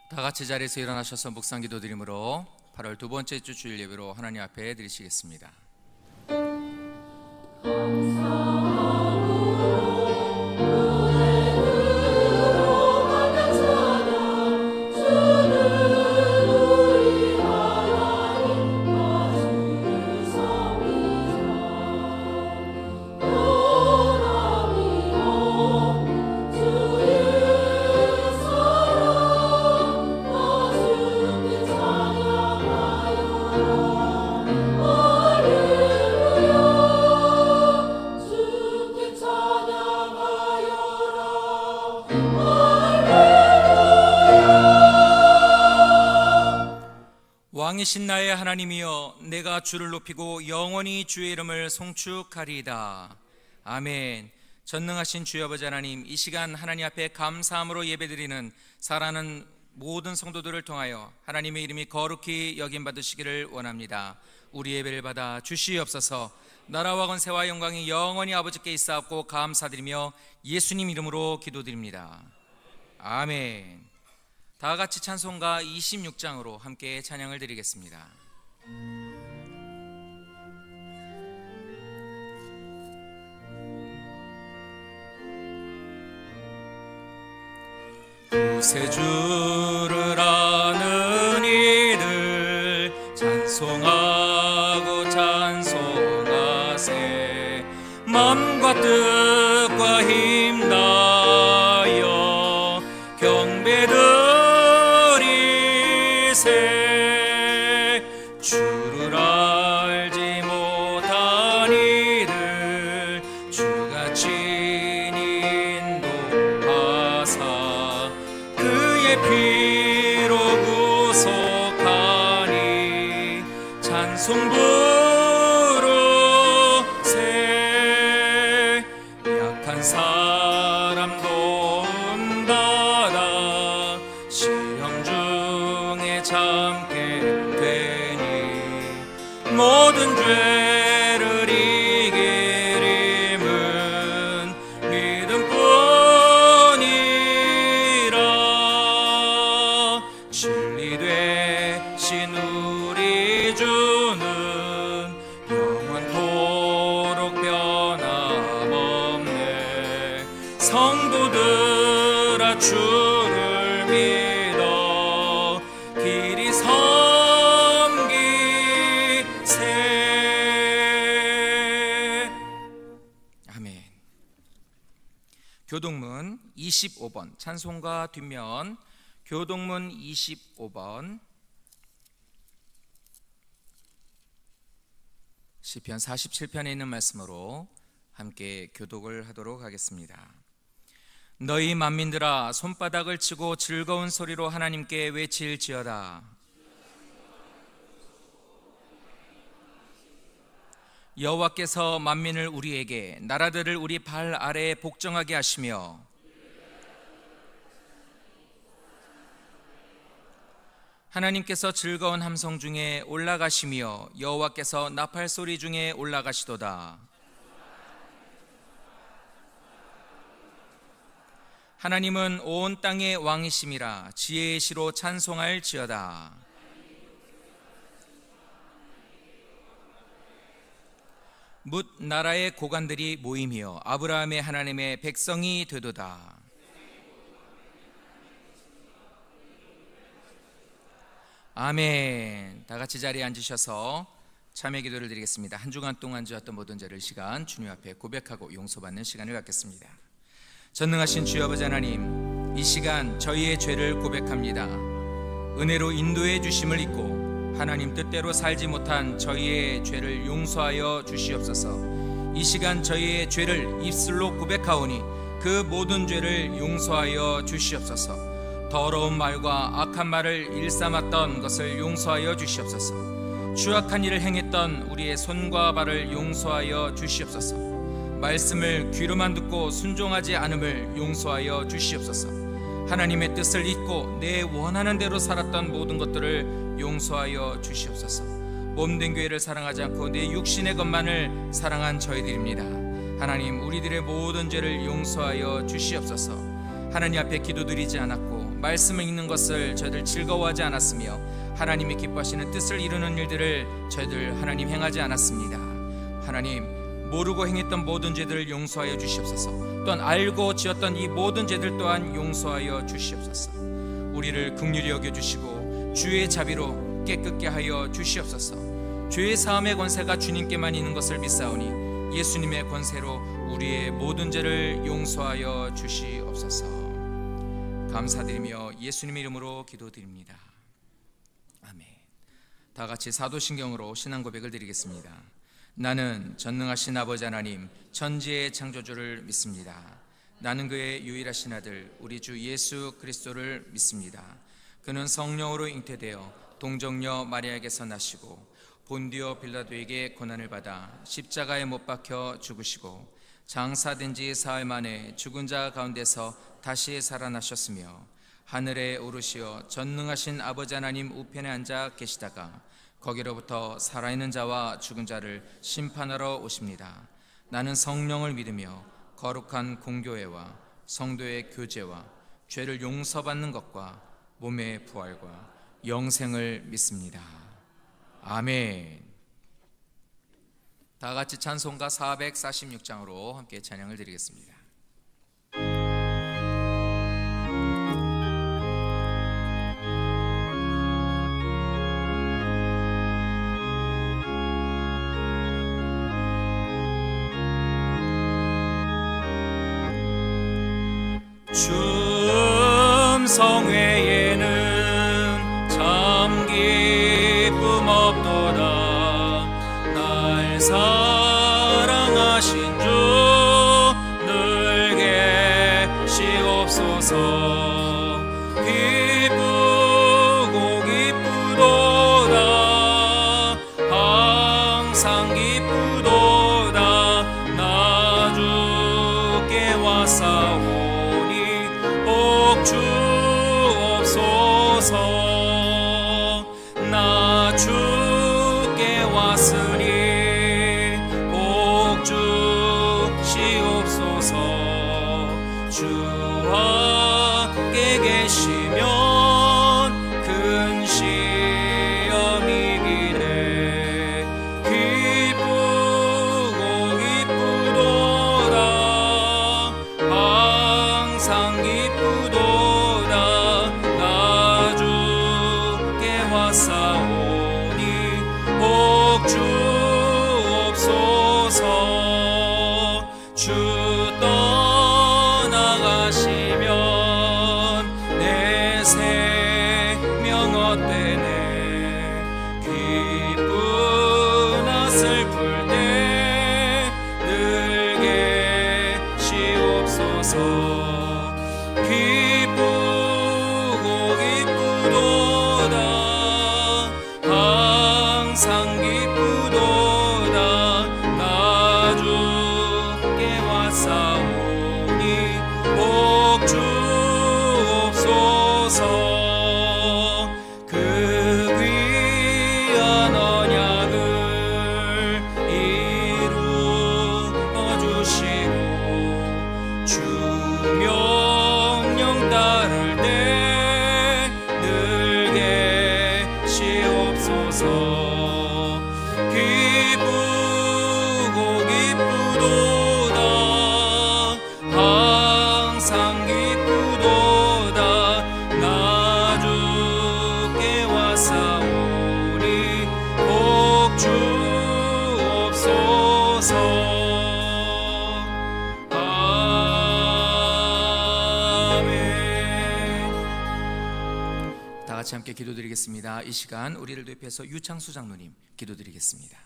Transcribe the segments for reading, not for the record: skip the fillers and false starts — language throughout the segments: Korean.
다 같이 자리에서 일어나셔서 묵상 기도 드림으로 8월 두 번째 주 주일 예배로 하나님 앞에 드리시겠습니다. 왕이신 나의 하나님이여, 내가 주를 높이고 영원히 주의 이름을 송축하리이다. 아멘. 전능하신 주여 아버지 하나님, 이 시간 하나님 앞에 감사함으로 예배드리는 사랑하는 모든 성도들을 통하여 하나님의 이름이 거룩히 여김받으시기를 원합니다. 우리 예배를 받아 주시옵소서. 나라와 권세와 영광이 영원히 아버지께 있사옵고 감사드리며 예수님 이름으로 기도드립니다. 아멘. 다 같이 찬송가 26장으로 함께 찬양을 드리겠습니다. 구세주를 아는 이들 찬송하고 찬송하세. 맘과 뜻과 힘 다하여 경배드리세. 주를 알지 못한 이들 주가 친히 인도하사 그의 피로 구속하니 찬송 부르세. 약한 사람 도움받아 시험 중에 참게 되니 모든 죄를 이길 힘은 믿음뿐이라. 진리 되신 우리 주는 영원토록 변함없네. 성도들아 주를 믿어 길이 섬기세. 아멘. 교동문 25번 찬송가 뒷면 교동문 25번 시편 47편에 있는 말씀으로 함께 교독을 하도록 하겠습니다. 너희 만민들아, 손바닥을 치고 즐거운 소리로 하나님께 외칠지어다. 여호와께서 만민을 우리에게, 나라들을 우리 발 아래에 복종하게 하시며 하나님께서 즐거운 함성 중에 올라가시며 여호와께서 나팔 소리 중에 올라가시도다. 하나님은 온 땅의 왕이심이라. 지혜의 시로 찬송할지어다. 뭇 나라의 고관들이 모임이여 아브라함의 하나님의 백성이 되도다. 아멘. 다 같이 자리에 앉으셔서 참회 기도를 드리겠습니다. 한 주간 동안 지었던 모든 죄를 시간 주님 앞에 고백하고 용서받는 시간을 갖겠습니다. 전능하신 주여 아버지 하나님, 이 시간 저희의 죄를 고백합니다. 은혜로 인도해 주심을 잊고 하나님 뜻대로 살지 못한 저희의 죄를 용서하여 주시옵소서. 이 시간 저희의 죄를 입술로 고백하오니 그 모든 죄를 용서하여 주시옵소서. 더러운 말과 악한 말을 일삼았던 것을 용서하여 주시옵소서. 추악한 일을 행했던 우리의 손과 발을 용서하여 주시옵소서. 말씀을 귀로만 듣고 순종하지 않음을 용서하여 주시옵소서. 하나님의 뜻을 잊고 내 원하는 대로 살았던 모든 것들을 용서하여 주시옵소서. 몸된 교회를 사랑하지 않고 내 육신의 것만을 사랑한 저희들입니다. 하나님, 우리들의 모든 죄를 용서하여 주시옵소서. 하나님 앞에 기도드리지 않았고 말씀을 읽는 것을 저희들 즐거워하지 않았으며 하나님이 기뻐하시는 뜻을 이루는 일들을 저희들 하나님 행하지 않았습니다. 하나님, 모르고 행했던 모든 죄들을 용서하여 주시옵소서. 또한 알고 지었던 이 모든 죄들 또한 용서하여 주시옵소서. 우리를 긍휼히 여겨주시고 주의 자비로 깨끗게 하여 주시옵소서. 죄의 사함의 권세가 주님께만 있는 것을 믿사오니 예수님의 권세로 우리의 모든 죄를 용서하여 주시옵소서. 감사드리며 예수님의 이름으로 기도드립니다. 아멘. 다 같이 사도신경으로 신앙 고백을 드리겠습니다. 나는 전능하신 아버지 하나님 천지의 창조주를 믿습니다. 나는 그의 유일하신 아들 우리 주 예수 그리스도를 믿습니다. 그는 성령으로 잉태되어 동정녀 마리아에게서 나시고 본디오 빌라도에게 고난을 받아 십자가에 못 박혀 죽으시고 장사된 지 사흘 만에 죽은 자 가운데서 다시 살아나셨으며 하늘에 오르시어 전능하신 아버지 하나님 우편에 앉아 계시다가 거기로부터 살아있는 자와 죽은 자를 심판하러 오십니다. 나는 성령을 믿으며 거룩한 공교회와 성도의 교제와 죄를 용서받는 것과 몸의 부활과 영생을 믿습니다. 아멘. 다 같이 찬송가 446장으로 함께 찬양을 드리겠습니다. 성회에는 참 기쁨 없도다. 날 사랑하신 주 늘 계시옵소서. 기쁘고 기쁘도다. 항상 기쁘도다. 나 주께 왔사오니 주옵소서. 나 주께 왔으니 복 주시옵소서. 주와 함께 계시면 큰 시험이 기네. 기쁘고 기쁘도다. 항상 기쁘도다. 나 주께 왔사오니 복 주옵소서. 주 떠나가시면 내 생명 헛되네. 기쁘나 슬플 때 늘 계시옵소서. 기쁘고 기쁘도다. 항상 기쁘도다. 나 주께 왔사오니 복 주옵소서. 그 귀한 언약을 이루어 주시고 주 명령 따를 때 늘 계시옵소서. 기쁘고 기쁘도다. 항상 기쁘도다. 나 주께 왔사오니 복 주옵소서. 다 같이 함께 기도드리겠습니다. 이 시간 우리를 대표해서 유창수 장로님 기도드리겠습니다.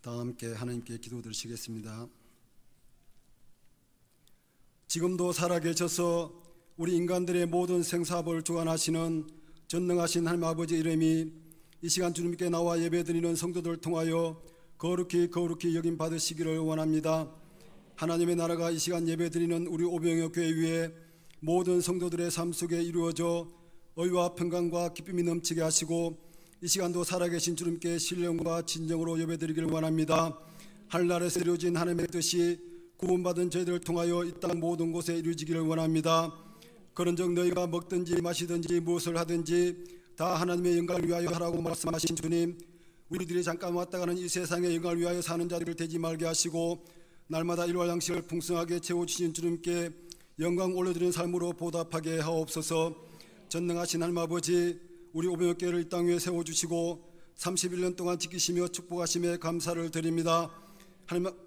다 함께 하나님께 기도드리시겠습니다. 지금도 살아계셔서 우리 인간들의 모든 생사를 주관하시는 전능하신 하나님 아버지 이름이 이 시간 주님께 나와 예배드리는 성도들을 통하여 거룩히 여김 받으시기를 원합니다. 하나님의 나라가 이 시간 예배드리는 우리 오병여 교회 위에 모든 성도들의 삶 속에 이루어져 의와 평강과 기쁨이 넘치게 하시고 이 시간도 살아계신 주님께 신령과 진정으로 예배드리기를 원합니다. 하늘나라에서 이루어진 하나님의 뜻이 구원받은 저희들을 통하여 이 땅 모든 곳에 이루어지기를 원합니다. 그런즉 너희가 먹든지 마시든지 무엇을 하든지 다 하나님의 영광을 위하여 하라고 말씀하신 주님, 우리들이 잠깐 왔다 가는 이 세상의 영광을 위하여 사는 자들을 되지 말게 하시고 날마다 일용할 양식을 풍성하게 채워주신 주님께 영광 올려드리는 삶으로 보답하게 하옵소서. 전능하신 하나님 아버지, 우리 오병역교회를 이 땅 위에 세워주시고 31년 동안 지키시며 축복하심에 감사를 드립니다.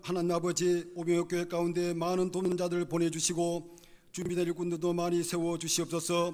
하나님 아버지, 오병역교회 가운데 많은 돕는자들을 보내주시고 준비된 일꾼들도 많이 세워주시옵소서.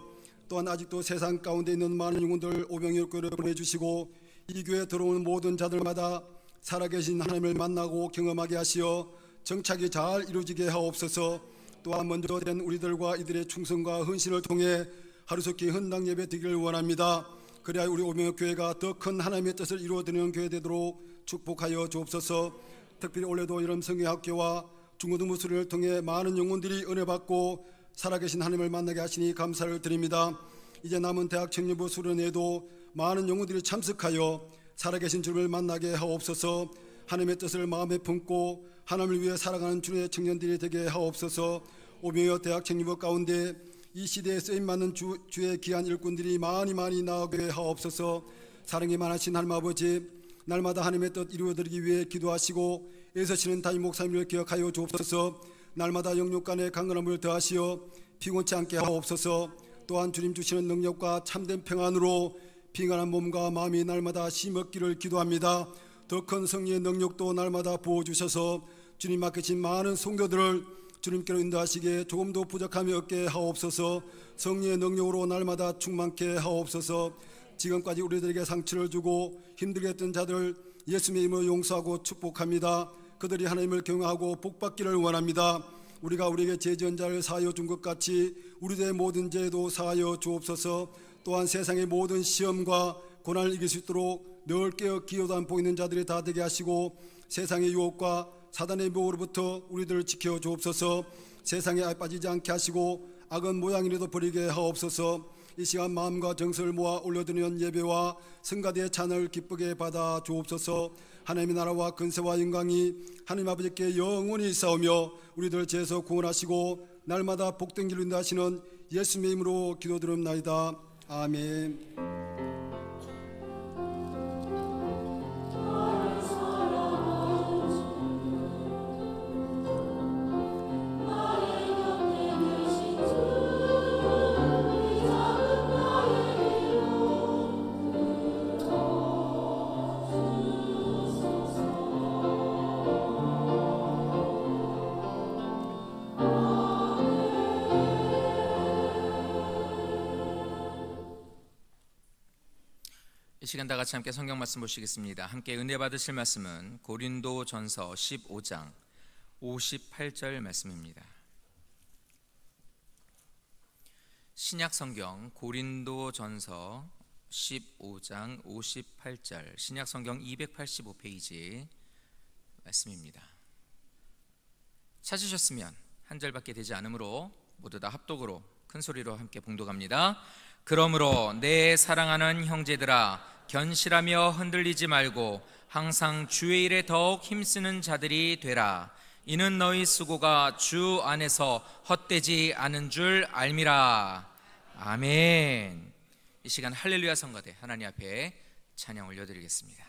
또한 아직도 세상 가운데 있는 많은 영혼들 오병역교회를 보내주시고 이 교회에 들어오는 모든 자들마다 살아계신 하나님을 만나고 경험하게 하시어 정착이 잘 이루어지게 하옵소서. 또한 먼저 된 우리들과 이들의 충성과 헌신을 통해 하루속히 헌당 예배 드리기를 원합니다. 그래야 우리 오병역교회가 더 큰 하나님의 뜻을 이루어드리는 교회 되도록 축복하여 주옵소서. 특별히 올해도 여름 성경학교와 중고등부 수련을 통해 많은 영혼들이 은혜 받고 살아계신 하나님을 만나게 하시니 감사를 드립니다. 이제 남은 대학 청년부 수련회에도 많은 영혼들이 참석하여 살아계신 주님을 만나게 하옵소서. 하나님의 뜻을 마음에 품고 하나님을 위해 살아가는 주의 청년들이 되게 하옵소서. 오병역 대학 청년부 가운데 이 시대에 쓰임받는 주의 귀한 일꾼들이 많이 나오게 하옵소서. 사랑이 많으신 하나님 아버지, 날마다 하나님의 뜻 이루어드리기 위해 기도하시고 애쓰시는 담임 목사님을 기억하여 주옵소서. 날마다 영육간의 강건함을 더하시어 피곤치 않게 하옵소서. 또한 주님 주시는 능력과 참된 평안으로 빙안한 몸과 마음이 날마다 심었기를 기도합니다. 더 큰 성령의 능력도 날마다 부어주셔서 주님 맡기신 많은 성도들을 주님께로 인도하시기에 조금도 부족함이 없게 하옵소서. 성령의 능력으로 날마다 충만케 하옵소서. 지금까지 우리들에게 상처를 주고 힘들게 했던 자들 예수님의 이름으로 용서하고 축복합니다. 그들이 하나님을 경외하고 복받기를 원합니다. 우리가 우리에게 죄 지은 자를 사하여 준 것 같이 우리들의 모든 죄도 사하여 주옵소서. 또한 세상의 모든 시험과 고난을 이길 수 있도록 늘 깨어 기여도 안 보이는 자들이 다 되게 하시고 세상의 유혹과 사단의 모로부터 우리들을 지켜 주옵소서. 세상에 빠지지 않게 하시고 악은 모양이라도 버리게 하옵소서. 이 시간 마음과 정성을 모아 올려드리는 예배와 성가대의 찬을 기쁘게 받아 주옵소서. 하나님의 나라와 근세와 영광이 하나님 아버지께 영원히 있사오며 우리들 죄에서 구원하시고 날마다 복된 길로 인도하시는 예수님의 이름으로 기도드립나이다. 아멘. 이 시간 다 같이 함께 성경 말씀 보시겠습니다. 함께 은혜 받으실 말씀은 고린도전서 15장 58절 말씀입니다. 신약 성경 고린도전서 15장 58절, 신약 성경 285페이지 말씀입니다. 찾으셨으면 한 절밖에 되지 않으므로 모두 다 합독으로 큰 소리로 함께 봉독합니다. 그러므로 내 사랑하는 형제들아, 견실하며 흔들리지 말고 항상 주의 일에 더욱 힘쓰는 자들이 되라. 이는 너희 수고가 주 안에서 헛되지 않은 줄 알미라. 아멘. 이 시간 할렐루야 성가대 하나님 앞에 찬양 올려드리겠습니다.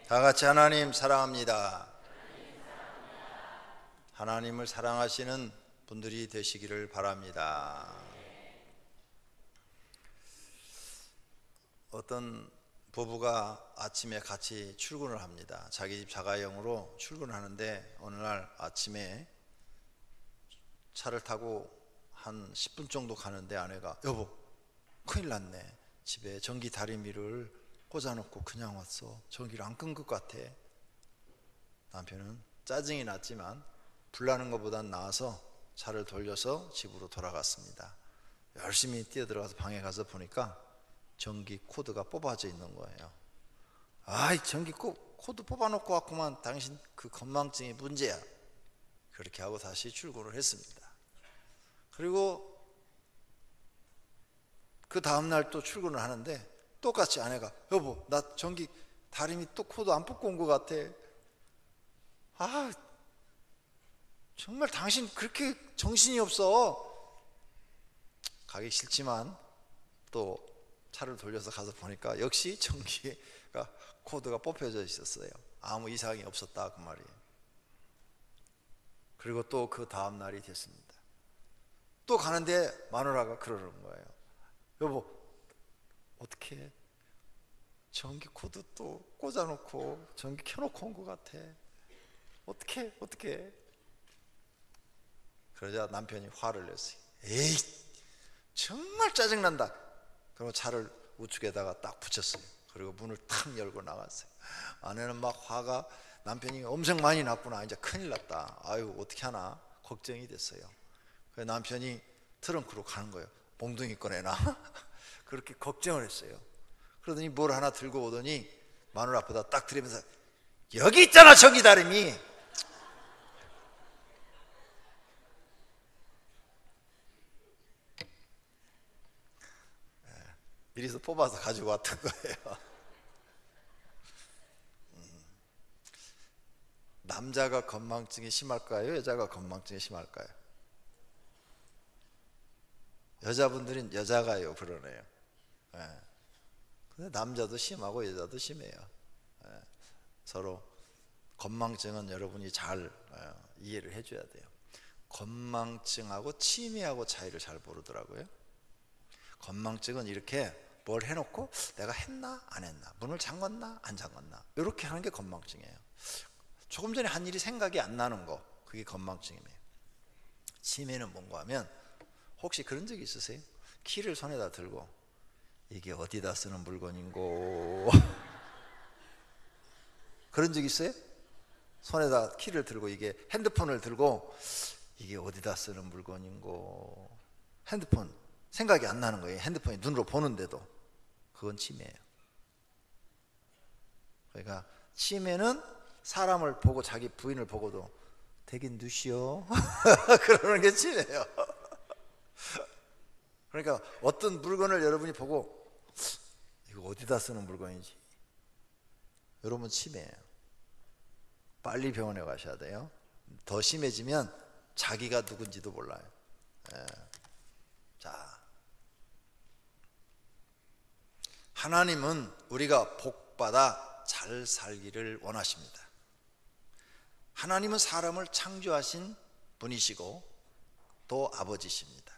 다 같이 하나님 사랑합니다. 하나님을 사랑하시는 분들이 되시기를 바랍니다. 어떤 부부가 아침에 같이 출근을 합니다. 자기 집 자가용으로 출근하는데 어느 날 아침에 차를 타고 한 10분 정도 가는데 아내가 여보 큰일 났네, 집에 전기 다리미를 꽂아놓고 그냥 왔어, 전기를 안 끈 것 같아. 남편은 짜증이 났지만 불나는 것보단 나아서 차를 돌려서 집으로 돌아갔습니다. 열심히 뛰어들어가서 방에 가서 보니까 전기 코드가 뽑아져 있는 거예요. 아이, 전기 코드 뽑아놓고 왔구만, 당신 그 건망증이 문제야. 그렇게 하고 다시 출근을 했습니다. 그리고 그 다음날 또 출근을 하는데 똑같이 아내가 여보 나 전기 다리미 또 코드 안 뽑고 온 것 같아. 아, 정말 당신 그렇게 정신이 없어. 가기 싫지만 또 차를 돌려서 가서 보니까 역시 전기가 코드가 뽑혀져 있었어요. 아무 이상이 없었다 그 말이에요. 그리고 또 그 다음 날이 됐습니다. 또 가는데 마누라가 그러는 거예요. 여보 어떻게 전기 코드 또 꽂아놓고 전기 켜놓고 온 것 같아. 어떻게 그러자 남편이 화를 냈어요. 에이 정말 짜증난다. 그리고 차를 우측에다가 딱 붙였어요. 그리고 문을 탁 열고 나갔어요. 아내는 막 화가, 남편이 엄청 많이 났구나, 이제 큰일 났다, 아유 어떻게 하나 걱정이 됐어요. 그래서 남편이 트렁크로 가는 거예요. 몽둥이 꺼내나 그렇게 걱정을 했어요. 그러더니 뭘 하나 들고 오더니 마누라 앞에다 딱 들이면서 여기 있잖아 전기 다리미. 미리서 뽑아서 가지고 왔던 거예요. 남자가 건망증이 심할까요? 여자가 건망증이 심할까요? 여자분들은 여자가요 그러네요. 근데 남자도 심하고 여자도 심해요. 서로 건망증은 여러분이 잘 이해를 해줘야 돼요. 건망증하고 치매하고 차이를 잘 모르더라고요. 건망증은 이렇게 뭘 해놓고 내가 했나 안 했나, 문을 잠궜나 안 잠궜나, 이렇게 하는 게 건망증이에요. 조금 전에 한 일이 생각이 안 나는 거, 그게 건망증이에요. 치매는 뭔가 하면, 혹시 그런 적이 있으세요? 키를 손에다 들고 이게 어디다 쓰는 물건인고 그런 적 있어요? 손에다 키를 들고, 이게 핸드폰을 들고 이게 어디다 쓰는 물건인고, 핸드폰 생각이 안 나는 거예요. 핸드폰이 눈으로 보는데도. 그건 치매예요. 그러니까 치매는 사람을 보고 자기 부인을 보고도 되게 누시오 그러는 게 치매예요. 그러니까 어떤 물건을 여러분이 보고 이거 어디다 쓰는 물건인지, 여러분 치매예요. 빨리 병원에 가셔야 돼요. 더 심해지면 자기가 누군지도 몰라요. 자, 하나님은 우리가 복받아 잘 살기를 원하십니다. 하나님은 사람을 창조하신 분이시고 또 아버지십니다.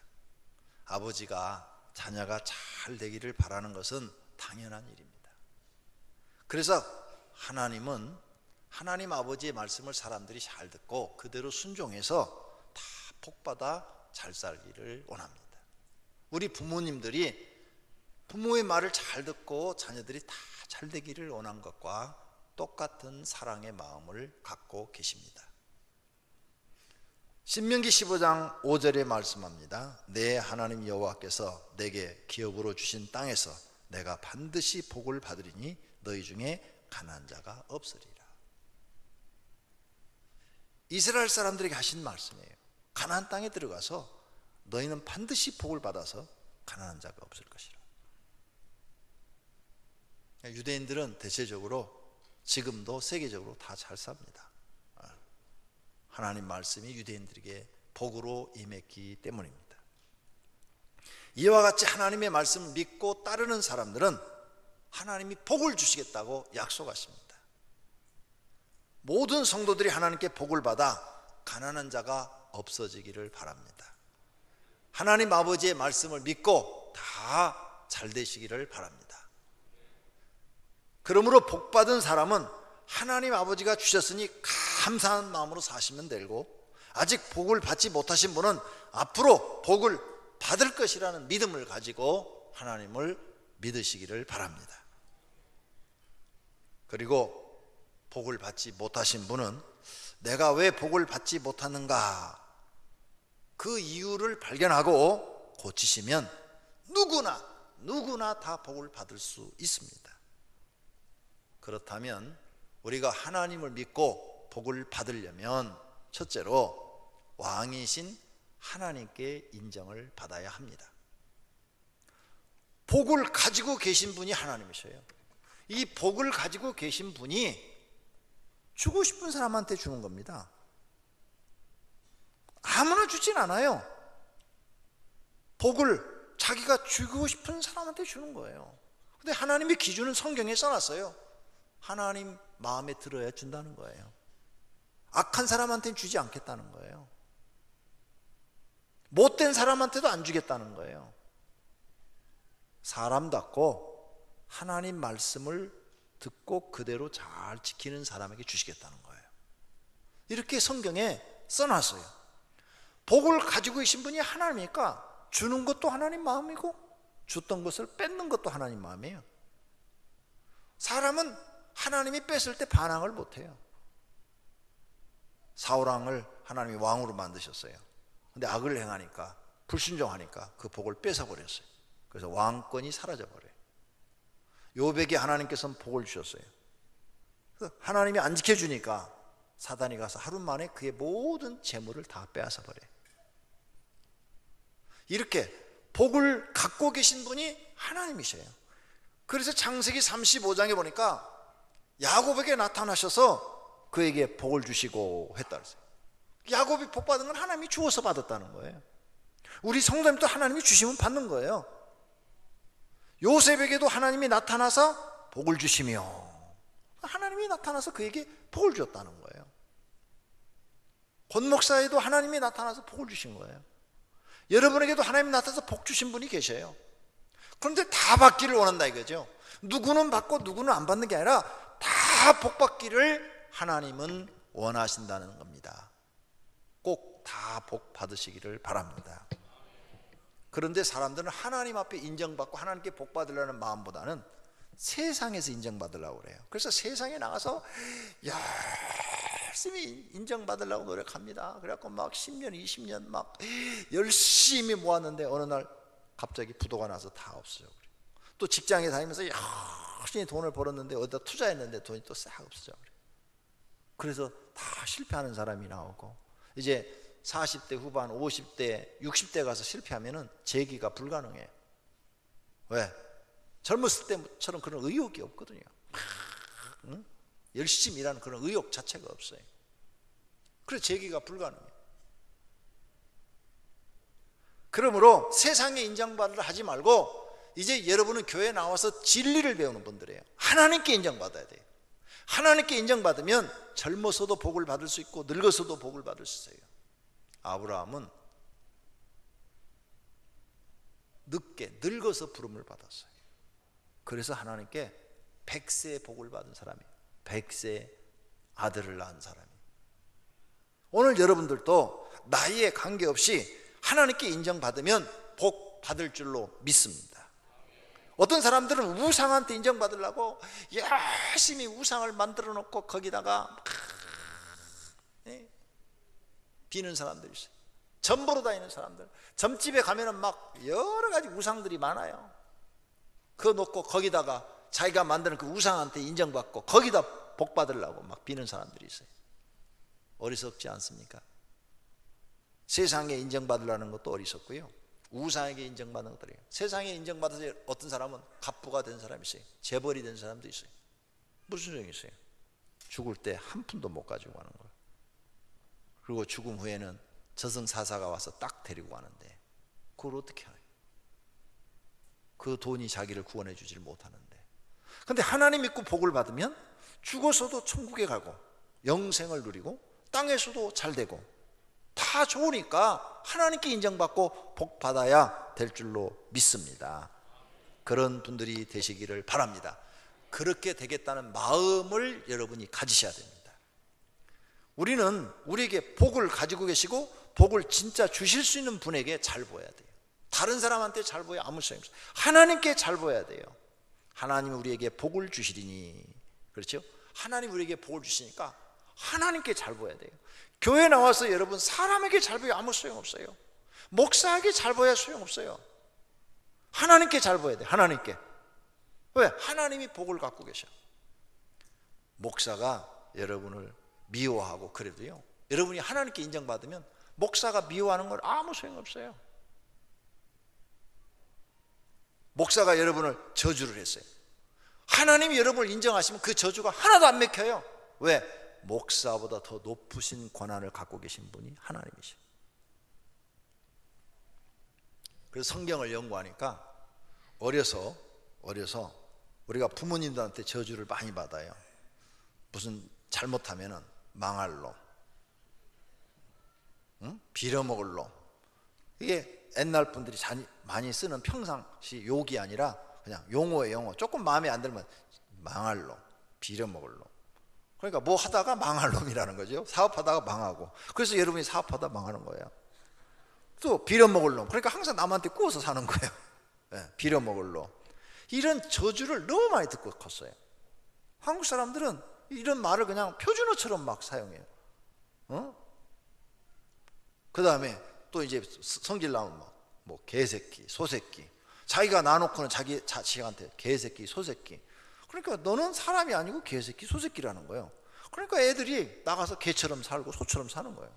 아버지가 자녀가 잘 되기를 바라는 것은 당연한 일입니다. 그래서 하나님은 하나님 아버지의 말씀을 사람들이 잘 듣고 그대로 순종해서 다 복받아 잘 살기를 원합니다. 우리 부모님들이 부모의 말을 잘 듣고 자녀들이 다 잘 되기를 원한 것과 똑같은 사랑의 마음을 갖고 계십니다. 신명기 15장 5절에 말씀합니다. 내 하나님 여호와께서 내게 기업으로 주신 땅에서 내가 반드시 복을 받으리니 너희 중에 가난한 자가 없으리라. 이스라엘 사람들에게 하신 말씀이에요. 가나안 땅에 들어가서 너희는 반드시 복을 받아서 가난한 자가 없을 것이라. 유대인들은 대체적으로 지금도 세계적으로 다 잘 삽니다. 하나님 말씀이 유대인들에게 복으로 임했기 때문입니다. 이와 같이 하나님의 말씀을 믿고 따르는 사람들은 하나님이 복을 주시겠다고 약속하십니다. 모든 성도들이 하나님께 복을 받아 가난한 자가 없어지기를 바랍니다. 하나님 아버지의 말씀을 믿고 다 잘 되시기를 바랍니다. 그러므로 복받은 사람은 하나님 아버지가 주셨으니 감사한 마음으로 사시면 되고, 아직 복을 받지 못하신 분은 앞으로 복을 받을 것이라는 믿음을 가지고 하나님을 믿으시기를 바랍니다. 그리고 복을 받지 못하신 분은 내가 왜 복을 받지 못하는가, 그 이유를 발견하고 고치시면 누구나 다 복을 받을 수 있습니다. 그렇다면 우리가 하나님을 믿고 복을 받으려면 첫째로 왕이신 하나님께 인정을 받아야 합니다. 복을 가지고 계신 분이 하나님이셔요. 이 복을 가지고 계신 분이 주고 싶은 사람한테 주는 겁니다. 아무나 주진 않아요. 복을 자기가 주고 싶은 사람한테 주는 거예요. 근데 하나님의 기준은 성경에 써놨어요. 하나님 마음에 들어야 준다는 거예요. 악한 사람한테는 주지 않겠다는 거예요. 못된 사람한테도 안 주겠다는 거예요. 사람답고 하나님 말씀을 듣고 그대로 잘 지키는 사람에게 주시겠다는 거예요. 이렇게 성경에 써놨어요. 복을 가지고 계신 분이 하나님이니까 주는 것도 하나님 마음이고 줬던 것을 뺏는 것도 하나님 마음이에요. 사람은 하나님이 뺐을 때 반항을 못해요. 사울왕을 하나님이 왕으로 만드셨어요. 근데 악을 행하니까, 불순종하니까 그 복을 뺏어버렸어요. 그래서 왕권이 사라져버려요. 요백에 하나님께서는 복을 주셨어요. 하나님이 안 지켜주니까 사단이 가서 하루 만에 그의 모든 재물을 다 빼앗아 버려요. 이렇게 복을 갖고 계신 분이 하나님이셔요. 그래서 창세기 35장에 보니까 야곱에게 나타나셔서 그에게 복을 주시고 했다 그랬어요. 야곱이 복 받은 건 하나님이 주어서 받았다는 거예요. 우리 성도님도 하나님이 주시면 받는 거예요. 요셉에게도 하나님이 나타나서 복을 주시며 하나님이 나타나서 그에게 복을 줬다는 거예요. 권 목사에도 하나님이 나타나서 복을 주신 거예요. 여러분에게도 하나님이 나타나서 복 주신 분이 계셔요. 그런데 다 받기를 원한다 이거죠. 누구는 받고 누구는 안 받는 게 아니라 다 복 받기를 하나님은 원하신다는 겁니다. 꼭 다 복 받으시기를 바랍니다. 그런데 사람들은 하나님 앞에 인정받고 하나님께 복 받으려는 마음보다는 세상에서 인정받으려고 그래요. 그래서 세상에 나가서 열심히 인정받으려고 노력합니다. 그래갖고 막 10년, 20년 막 열심히 모았는데 어느 날 갑자기 부도가 나서 다 없어요. 또 직장에 다니면서 열심히 돈을 벌었는데 어디다 투자했는데 돈이 또 싹 없어져 버려요. 그래서 다 실패하는 사람이 나오고, 이제 40대 후반, 50대, 60대 가서 실패하면은 재기가 불가능해요. 왜? 젊었을 때처럼 그런 의욕이 없거든요. 응? 열심히 일하는 그런 의욕 자체가 없어요. 그래서 재기가 불가능해요. 그러므로 세상에 인정받으려 하지 말고 이제 여러분은 교회에 나와서 진리를 배우는 분들이에요. 하나님께 인정받아야 돼요. 하나님께 인정받으면 젊어서도 복을 받을 수 있고 늙어서도 복을 받을 수 있어요. 아브라함은 늦게 늙어서 부름을 받았어요. 그래서 하나님께 100세의 복을 받은 사람이에요. 100세의 아들을 낳은 사람이에요. 오늘 여러분들도 나이에 관계없이 하나님께 인정받으면 복 받을 줄로 믿습니다. 어떤 사람들은 우상한테 인정받으려고 열심히 우상을 만들어 놓고 거기다가 비는 사람들이 있어요. 점 보러 다니는 사람들, 점집에 가면은 막 여러 가지 우상들이 많아요. 그거 놓고 거기다가 자기가 만드는 그 우상한테 인정받고 거기다 복 받으려고 막 비는 사람들이 있어요. 어리석지 않습니까? 세상에 인정받으려는 것도 어리석고요, 우상에게 인정받는 것들이에요. 세상에 인정받아서 어떤 사람은 갑부가 된 사람이 있어요. 재벌이 된 사람도 있어요. 무슨 소용이 있어요? 죽을 때 한 푼도 못 가지고 가는 거예요. 그리고 죽음 후에는 저승사자가 와서 딱 데리고 가는데 그걸 어떻게 해요? 그 돈이 자기를 구원해 주질 못하는데. 근데 하나님 믿고 복을 받으면 죽어서도 천국에 가고 영생을 누리고 땅에서도 잘 되고 다 좋으니까 하나님께 인정받고 복 받아야 될 줄로 믿습니다. 그런 분들이 되시기를 바랍니다. 그렇게 되겠다는 마음을 여러분이 가지셔야 됩니다. 우리는 우리에게 복을 가지고 계시고 복을 진짜 주실 수 있는 분에게 잘 보여야 돼요. 다른 사람한테 잘 보여 아무 소용이 없어요. 하나님께 잘 보여야 돼요. 하나님이 우리에게 복을 주시리니, 그렇죠? 하나님 우리에게 복을 주시니까 하나님께 잘 보여야 돼요. 교회 나와서 여러분 사람에게 잘 보여 아무 소용없어요. 목사에게 잘 보여야 소용없어요. 하나님께 잘 보여야 돼요. 하나님께. 왜? 하나님이 복을 갖고 계셔. 목사가 여러분을 미워하고 그래도요, 여러분이 하나님께 인정받으면 목사가 미워하는 건 아무 소용없어요. 목사가 여러분을 저주를 했어요. 하나님이 여러분을 인정하시면 그 저주가 하나도 안 맥혀요. 왜? 목사보다 더 높으신 권한을 갖고 계신 분이 하나님이시죠. 그래서 성경을 연구하니까 어려서 우리가 부모님들한테 저주를 많이 받아요. 무슨 잘못하면은 망할 놈, 응? 빌어먹을 놈. 이게 옛날 분들이 많이 쓰는 평상시 욕이 아니라 그냥 용어예요. 용어. 조금 마음에 안 들면 망할 놈, 빌어먹을 놈. 그러니까 뭐 하다가 망할 놈이라는 거죠. 사업하다가 망하고. 그래서 여러분이 사업하다 망하는 거예요. 또 빌어먹을 놈. 그러니까 항상 남한테 꾸어서 사는 거예요. 네, 빌어먹을 놈. 이런 저주를 너무 많이 듣고 컸어요. 한국 사람들은 이런 말을 그냥 표준어처럼 막 사용해요. 그 다음에 또 이제 성질 나면 뭐 개새끼, 소새끼. 자기가 놔놓고는 자기 자식한테 개새끼, 소새끼. 그러니까 너는 사람이 아니고 개새끼, 소새끼라는 거예요. 그러니까 애들이 나가서 개처럼 살고 소처럼 사는 거예요.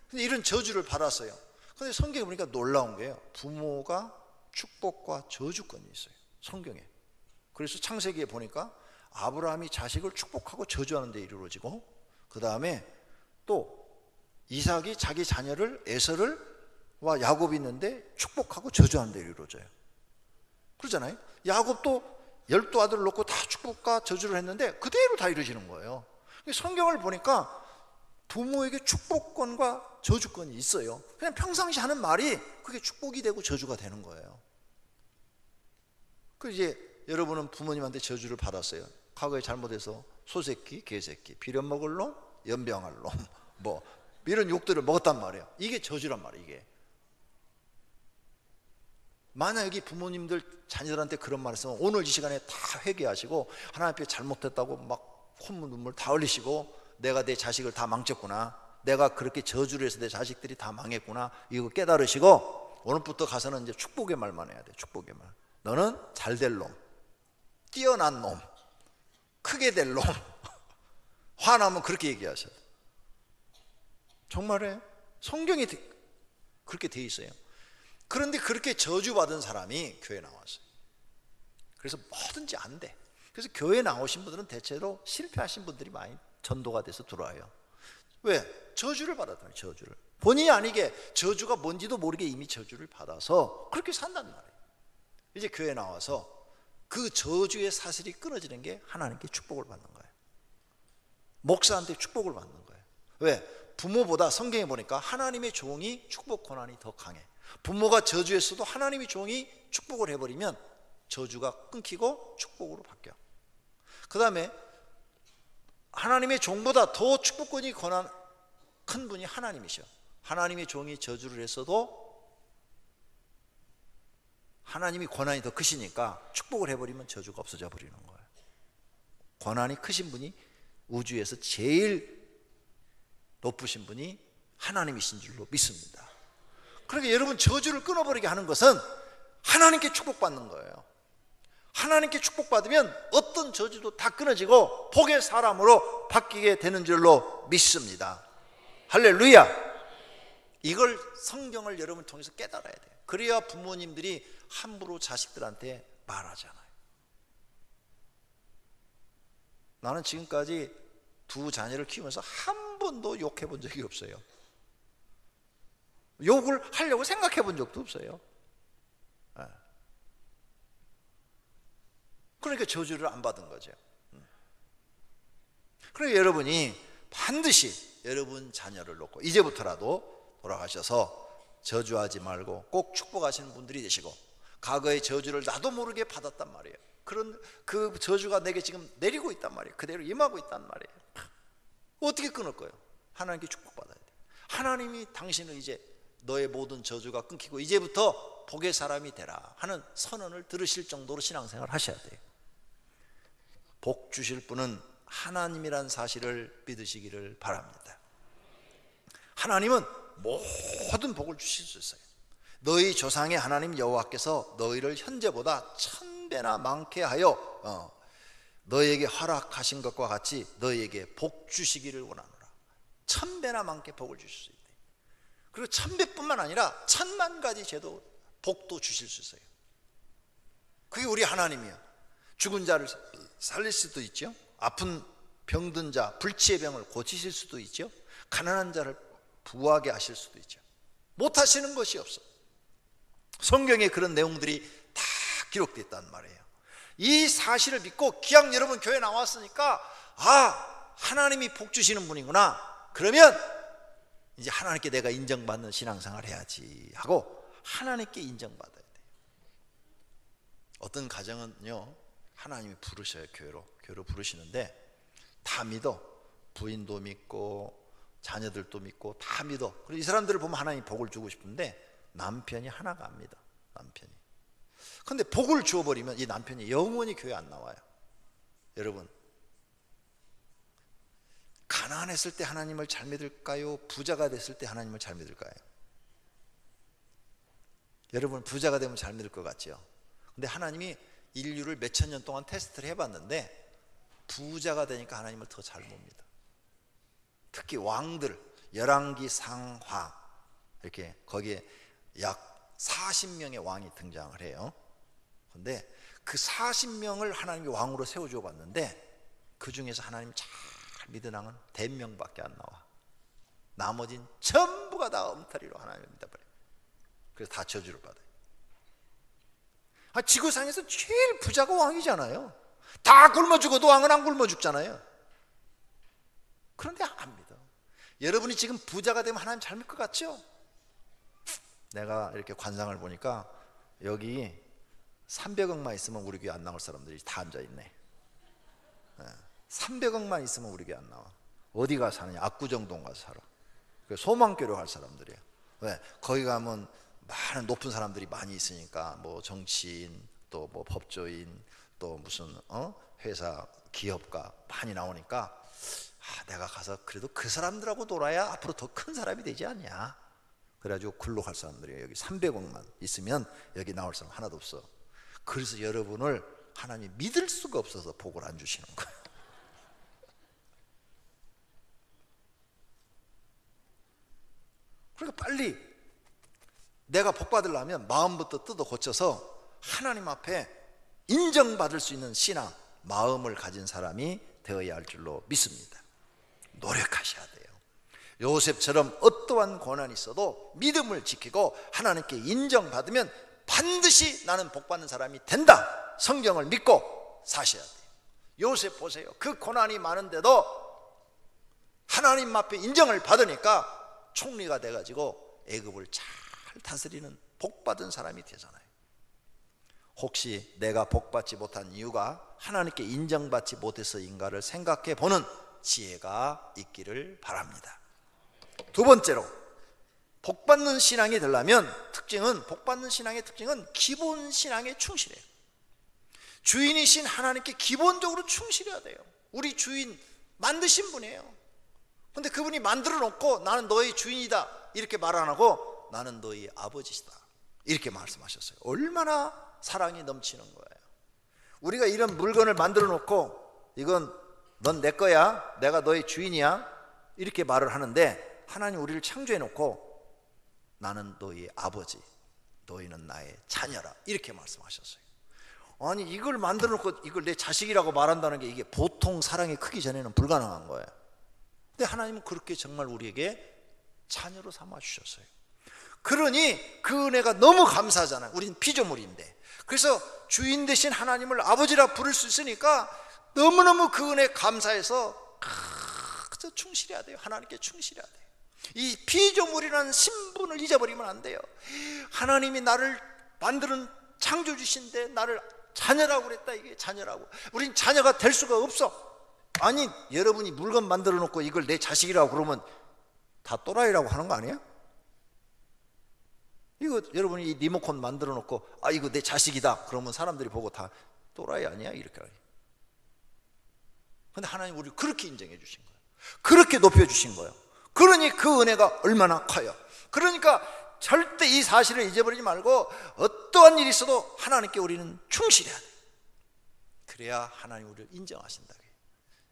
근데 이런 저주를 받았어요. 근데 성경에 보니까 놀라운 게요, 부모가 축복과 저주권이 있어요, 성경에. 그래서 창세기에 보니까 아브라함이 자식을 축복하고 저주하는 데 이르러지고, 그 다음에 또 이삭이 자기 자녀를 에서와 야곱이 있는데 축복하고 저주하는 데 이르러져요. 그러잖아요. 야곱도 12아들을 놓고 다 축복과 저주를 했는데 그대로 다 이루어지는 거예요. 성경을 보니까 부모에게 축복권과 저주권이 있어요. 그냥 평상시 하는 말이 그게 축복이 되고 저주가 되는 거예요. 그 이제 여러분은 부모님한테 저주를 받았어요. 과거에 잘못해서 소새끼, 개새끼, 빌어먹을 놈, 연병할 놈, 뭐 이런 욕들을 먹었단 말이에요. 이게 저주란 말이에요. 이게 만약 여기 부모님들 자녀들한테 그런 말을 쓰면 오늘 이 시간에 다 회개하시고 하나님 앞에 잘못했다고 막 콧물 눈물 다 흘리시고, 내가 내 자식을 다 망쳤구나, 내가 그렇게 저주를 해서 내 자식들이 다 망했구나, 이거 깨달으시고 오늘부터 가서는 이제 축복의 말만 해야 돼. 축복의 말. 너는 잘될 놈, 뛰어난 놈, 크게 될 놈. 화나면 그렇게 얘기하셔야 돼. 정말이에요. 성경에 그렇게 돼 있어요. 그런데 그렇게 저주받은 사람이 교회에 나왔어요. 그래서 뭐든지 안 돼. 그래서 교회에 나오신 분들은 대체로 실패하신 분들이 많이 전도가 돼서 들어와요. 왜? 저주를 받았다는 거예요. 저주를. 본인이 아니게 저주가 뭔지도 모르게 이미 저주를 받아서 그렇게 산단 말이에요. 이제 교회에 나와서 그 저주의 사슬이 끊어지는 게 하나님께 축복을 받는 거예요. 목사한테 축복을 받는 거예요. 왜? 부모보다 성경에 보니까 하나님의 종이 축복 권한이 더 강해. 부모가 저주했어도 하나님의 종이 축복을 해버리면 저주가 끊기고 축복으로 바뀌어. 그 다음에 하나님의 종보다 더 축복권이 큰 분이 하나님이셔. 하나님의 종이 저주를 했어도 하나님이 권한이 더 크시니까 축복을 해버리면 저주가 없어져 버리는 거예요. 권한이 크신 분이 우주에서 제일 높으신 분이 하나님이신 줄로 믿습니다. 그러니까 여러분 저주를 끊어버리게 하는 것은 하나님께 축복받는 거예요. 하나님께 축복받으면 어떤 저주도 다 끊어지고 복의 사람으로 바뀌게 되는 줄로 믿습니다. 할렐루야. 이걸 성경을 여러분 통해서 깨달아야 돼요. 그래야 부모님들이 함부로 자식들한테 말하잖아요. 나는 지금까지 두 자녀를 키우면서 한 번도 욕해 본 적이 없어요. 욕을 하려고 생각해 본 적도 없어요. 그러니까 저주를 안 받은 거죠. 그러니까 여러분이 반드시 여러분 자녀를 놓고 이제부터라도 돌아가셔서 저주하지 말고 꼭 축복하시는 분들이 되시고, 과거의 저주를 나도 모르게 받았단 말이에요. 그런 그 저주가 내게 지금 내리고 있단 말이에요. 그대로 임하고 있단 말이에요. 어떻게 끊을 거예요? 하나님께 축복받아야 돼요. 하나님이 당신을 이제 너의 모든 저주가 끊기고 이제부터 복의 사람이 되라 하는 선언을 들으실 정도로 신앙생활을 하셔야 돼요. 복 주실 분은 하나님이란 사실을 믿으시기를 바랍니다. 하나님은 모든 복을 주실 수 있어요. 너희 조상의 하나님 여호와께서 너희를 현재보다 1000배나 많게 하여 너희에게 허락하신 것과 같이 너희에게 복 주시기를 원하노라. 1000배나 많게 복을 주실 수 있대요. 그리고 1000배뿐만 아니라 1000만 제도 복도 주실 수 있어요. 그게 우리 하나님이야. 죽은 자를 살릴 수도 있죠. 아픈 병든 자, 불치의 병을 고치실 수도 있죠. 가난한 자를 부하게 하실 수도 있죠. 못하시는 것이 없어. 성경에 그런 내용들이 다 기록되어 있단 말이에요. 이 사실을 믿고 기왕 여러분 교회 나왔으니까 하나님이 복 주시는 분이구나. 그러면 이제 하나님께 내가 인정받는 신앙생활 해야지 하고 하나님께 인정받아야 돼요. 어떤 가정은요, 하나님이 부르셔요. 교회로 부르시는데 다 믿어. 부인도 믿고 자녀들도 믿고 다 믿어. 그리고 이 사람들을 보면 하나님이 복을 주고 싶은데 남편이 하나가 안 믿어. 남편이. 근데 복을 주어버리면 이 남편이 영원히 교회 안 나와요. 여러분, 가난했을 때 하나님을 잘 믿을까요? 부자가 됐을 때 하나님을 잘 믿을까요? 여러분, 부자가 되면 잘 믿을 것 같죠? 근데 하나님이 인류를 몇천 년 동안 테스트를 해봤는데 부자가 되니까 하나님을 더 잘 못 믿어. 특히 왕들, 열왕기 상하, 이렇게 거기에 약 40명의 왕이 등장을 해요. 근데 그 40명을 하나님이 왕으로 세워줘 봤는데 그 중에서 하나님 잘 믿은 왕은 100명밖에 안 나와. 나머진 전부가 다 엉터리로 하나님을 믿어버려요. 그래서 다 저주를 받아요. 지구상에서 제일 부자가 왕이잖아요. 다 굶어 죽어도 왕은 안 굶어 죽잖아요. 그런데 안 믿어. 여러분이 지금 부자가 되면 하나님 잘 믿을 것 같죠? 내가 이렇게 관상을 보니까 여기 300억만 있으면 우리 교회 안 나올 사람들이 다 앉아있네. 300억만 있으면 우리 교회 안 나와. 어디 가서 사느냐? 압구정동 가서 살아. 소망교로 갈 사람들이에요. 왜? 거기 가면 많은 높은 사람들이 많이 있으니까 뭐 정치인, 또 뭐 법조인, 또 무슨 회사 기업가 많이 나오니까 내가 가서 그래도 그 사람들하고 놀아야 앞으로 더 큰 사람이 되지 않냐. 그래가지고 굴로 갈 사람들이에요. 여기 300억만 있으면 여기 나올 사람 하나도 없어. 그래서 여러분을 하나님이 믿을 수가 없어서 복을 안 주시는 거예요. 그러니까 빨리 내가 복 받으려면 마음부터 뜯어 고쳐서 하나님 앞에 인정받을 수 있는 신앙, 마음을 가진 사람이 되어야 할 줄로 믿습니다. 노력하셔야 돼요. 요셉처럼 어떠한 고난이 있어도 믿음을 지키고 하나님께 인정받으면 반드시 나는 복받는 사람이 된다, 성경을 믿고 사셔야 돼요. 요셉 보세요. 그 고난이 많은데도 하나님 앞에 인정을 받으니까 총리가 돼가지고 애굽을 잘 다스리는 복받은 사람이 되잖아요. 혹시 내가 복받지 못한 이유가 하나님께 인정받지 못해서인가를 생각해 보는 지혜가 있기를 바랍니다. 두 번째로, 복받는 신앙이 되려면 복받는 신앙의 특징은 기본 신앙에 충실해요. 주인이신 하나님께 기본적으로 충실해야 돼요. 우리 주인 만드신 분이에요. 근데 그분이 만들어 놓고 나는 너의 주인이다 이렇게 말 안 하고 나는 너의 아버지시다 이렇게 말씀하셨어요. 얼마나 사랑이 넘치는 거예요. 우리가 이런 물건을 만들어 놓고 이건 넌 내 거야, 내가 너의 주인이야 이렇게 말을 하는데, 하나님 우리를 창조해 놓고 나는 너의 아버지, 너희는 나의 자녀라 이렇게 말씀하셨어요. 아니 이걸 만들어 놓고 이걸 내 자식이라고 말한다는 게 이게 보통 사랑이 크기 전에는 불가능한 거예요. 근데 하나님은 그렇게 정말 우리에게 자녀로 삼아 주셨어요. 그러니 그 은혜가 너무 감사하잖아요. 우린 피조물인데. 그래서 주인 되신 하나님을 아버지라 부를 수 있으니까 너무너무 그 은혜 감사해서 그저 충실해야 돼요. 하나님께 충실해야 돼요. 이 피조물이라는 신분을 잊어버리면 안 돼요. 하나님이 나를 만드는 창조주신데 나를 자녀라고 그랬다. 이게 자녀라고. 우린 자녀가 될 수가 없어. 아니 여러분이 물건 만들어 놓고 이걸 내 자식이라고 그러면 다 또라이라고 하는 거 아니에요? 이거 여러분이 이 리모컨 만들어 놓고 아 이거 내 자식이다 그러면 사람들이 보고 다 또라이 아니야? 이렇게. 근데 하나님 우리를 그렇게 인정해 주신 거예요. 그렇게 높여 주신 거예요. 그러니 그 은혜가 얼마나 커요. 그러니까 절대 이 사실을 잊어버리지 말고 어떠한 일이 있어도 하나님께 우리는 충실해야 돼요. 그래야 하나님 우리를 인정하신다.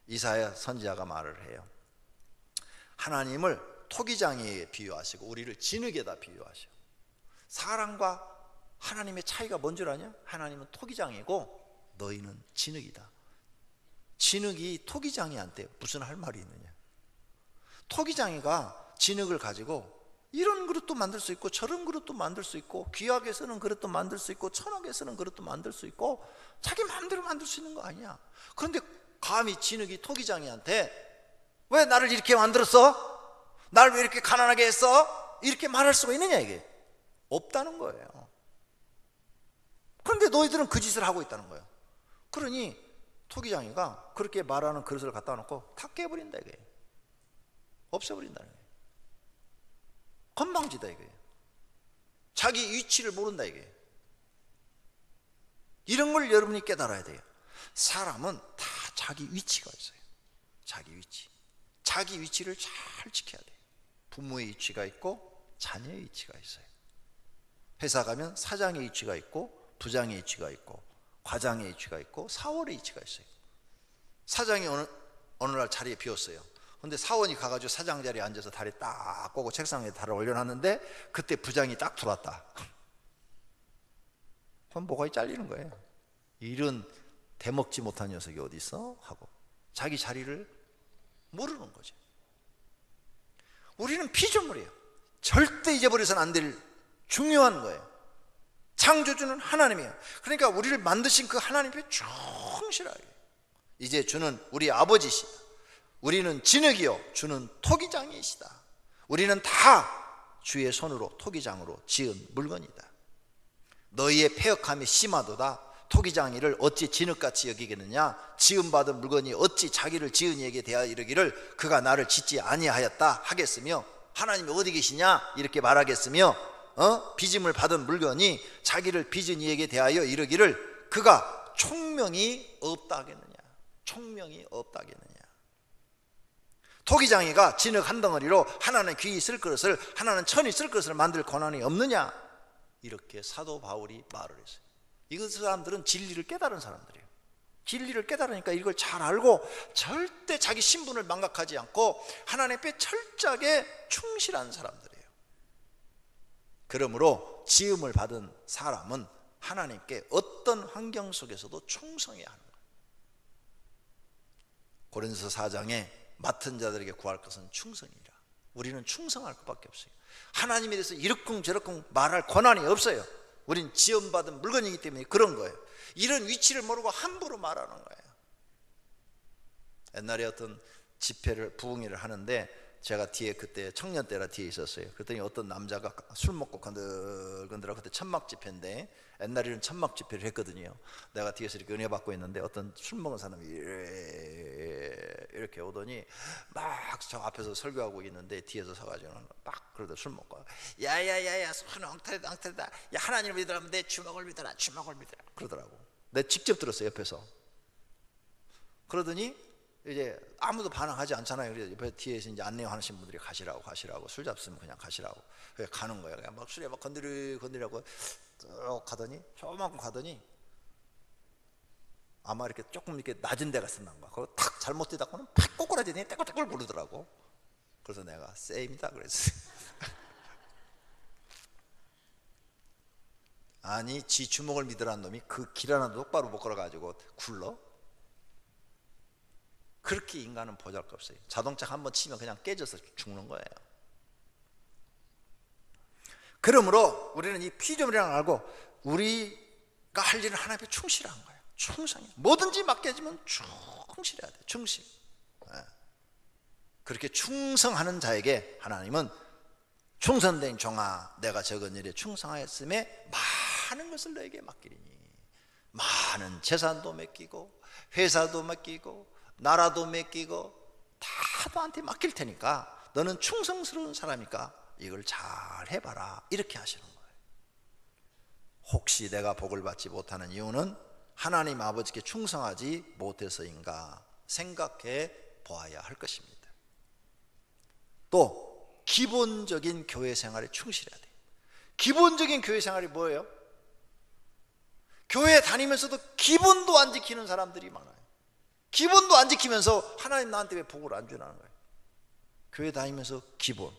이사야 선지자가 말을 해요. 하나님을 토기장이에 비유하시고 우리를 진흙에다 비유하셔. 사람과 하나님의 차이가 뭔 줄 아냐? 하나님은 토기장이고 너희는 진흙이다. 진흙이 토기장이한테 무슨 할 말이 있느냐? 토기장이가 진흙을 가지고 이런 그릇도 만들 수 있고 저런 그릇도 만들 수 있고 귀하게 쓰는 그릇도 만들 수 있고 천하게 쓰는 그릇도 만들 수 있고 자기 마음대로 만들 수 있는 거 아니야. 그런데 감히 진흙이 토기장이한테 왜 나를 이렇게 만들었어? 나를 왜 이렇게 가난하게 했어? 이렇게 말할 수가 있느냐? 이게 없다는 거예요. 그런데 너희들은 그 짓을 하고 있다는 거예요. 그러니 토기장이가 그렇게 말하는 그릇을 갖다 놓고 다 깨버린다 이게. 없애버린다는 거예요. 건방지다 이게. 자기 위치를 모른다 이게. 이런 걸 여러분이 깨달아야 돼요. 사람은 다 자기 위치가 있어요. 자기 위치. 자기 위치를 잘 지켜야 돼요. 부모의 위치가 있고 자녀의 위치가 있어요. 회사 가면 사장의 위치가 있고 부장의 위치가 있고 과장의 위치가 있고 사원의 위치가 있어요. 사장이 어느 날 자리에 비었어요. 근데 사원이 가가지고 사장 자리에 앉아서 다리 딱 꼬고 책상 위에 다리를 올려놨는데 그때 부장이 딱 들어왔다. 그럼 목이 잘리는 거예요. 이런 대먹지 못한 녀석이 어디 있어? 하고 자기 자리를 모르는 거죠. 우리는 피조물이에요. 절대 잊어버려서는 안 될 중요한 거예요. 창조주는 하나님이에요. 그러니까 우리를 만드신 그 하나님께 충실하게. 이제 주는 우리 아버지시다. 우리는 진흙이요 주는 토기장이시다. 우리는 다 주의 손으로 토기장으로 지은 물건이다. 너희의 패역함이 심하도다. 토기장이를 어찌 진흙같이 여기겠느냐? 지음받은 물건이 어찌 자기를 지은 이에게 대하여 이르기를 그가 나를 짓지 아니하였다 하겠으며, 하나님이 어디 계시냐 이렇게 말하겠으며, 빚음을 받은 물건이 자기를 빚은 이에게 대하여 이르기를 그가 총명이 없다 하겠느냐? 총명이 없다 하겠느냐? 토기장이가 진흙 한 덩어리로 하나는 귀 쓸 그릇을, 하나는 천이 쓸 그릇을 만들 권한이 없느냐, 이렇게 사도 바울이 말을 했어요. 이 사람들은 진리를 깨달은 사람들이에요. 진리를 깨달으니까 이걸 잘 알고 절대 자기 신분을 망각하지 않고 하나님 앞에 철저하게 충실한 사람들이에요. 그러므로 지음을 받은 사람은 하나님께 어떤 환경 속에서도 충성해야 하는 거예요. 고린도서 4장에 맡은 자들에게 구할 것은 충성이라. 우리는 충성할 것밖에 없어요. 하나님에 대해서 이러쿵저러쿵 말할 권한이 없어요. 우린 지음받은 물건이기 때문에 그런 거예요. 이런 위치를 모르고 함부로 말하는 거예요. 옛날에 어떤 집회를, 부흥회를 하는데 제가 뒤에, 그때 청년 때라 뒤에 있었어요. 그랬더니 어떤 남자가 술 먹고 건들건들하고, 그때 천막 집회인데 옛날에는 천막 집회를 했거든요. 내가 뒤에서 이렇게 은혜 받고 있는데 어떤 술 먹은 사람이 이렇게 오더니 막 저 앞에서 설교하고 있는데 뒤에서 서가지고 막 그러다 술 먹고, 야야야야 손 엉터리다 엉터리다, 야 하나님을 믿으라면 내 주먹을 믿어라, 주먹을 믿어라 그러더라고. 내가 직접 들었어요, 옆에서. 그러더니 이제 아무도 반응하지 않잖아요. 그래서 옆에 뒤에서 이제 안내하시는 분들이 가시라고 술 잡수면 그냥 가시라고. 그래서 가는 거예요. 그냥 막 술에 막 건드리라고 쭉 가더니, 조금만큼 가더니 아마 이렇게 조금 이렇게 낮은 데 갔었나 봐. 그거 탁 잘못 뛰다가는 팍 꼬꾸라지더니 떼굴떼굴 부르더라고. 그래서 내가 쎄입니다 그랬어요. 아니, 지 주먹을 믿으라는 놈이 그 길 하나도 똑바로 못 걸어가지고 굴러? 그렇게 인간은 보잘것없어요. 자동차 한번 치면 그냥 깨져서 죽는 거예요. 그러므로 우리는 이 피조물이라는 걸 알고 우리가 할 일은 하나님 앞에 충실한 거예요. 충성이. 뭐든지 맡겨지면 충실해야 돼요. 충실. 그렇게 충성하는 자에게 하나님은 충성된 종아, 내가 적은 일에 충성하였음에 많은 것을 너에게 맡기리니, 많은 재산도 맡기고 회사도 맡기고 나라도 맡기고 다 너한테 맡길 테니까 너는 충성스러운 사람이니까 이걸 잘 해봐라, 이렇게 하시는 거예요. 혹시 내가 복을 받지 못하는 이유는 하나님 아버지께 충성하지 못해서인가 생각해 보아야 할 것입니다. 또 기본적인 교회 생활에 충실해야 돼요. 기본적인 교회 생활이 뭐예요? 교회 다니면서도 기본도 안 지키는 사람들이 많아요. 기본도 안 지키면서 하나님 나한테 왜 복을 안 주라는 거예요? 교회 다니면서 기본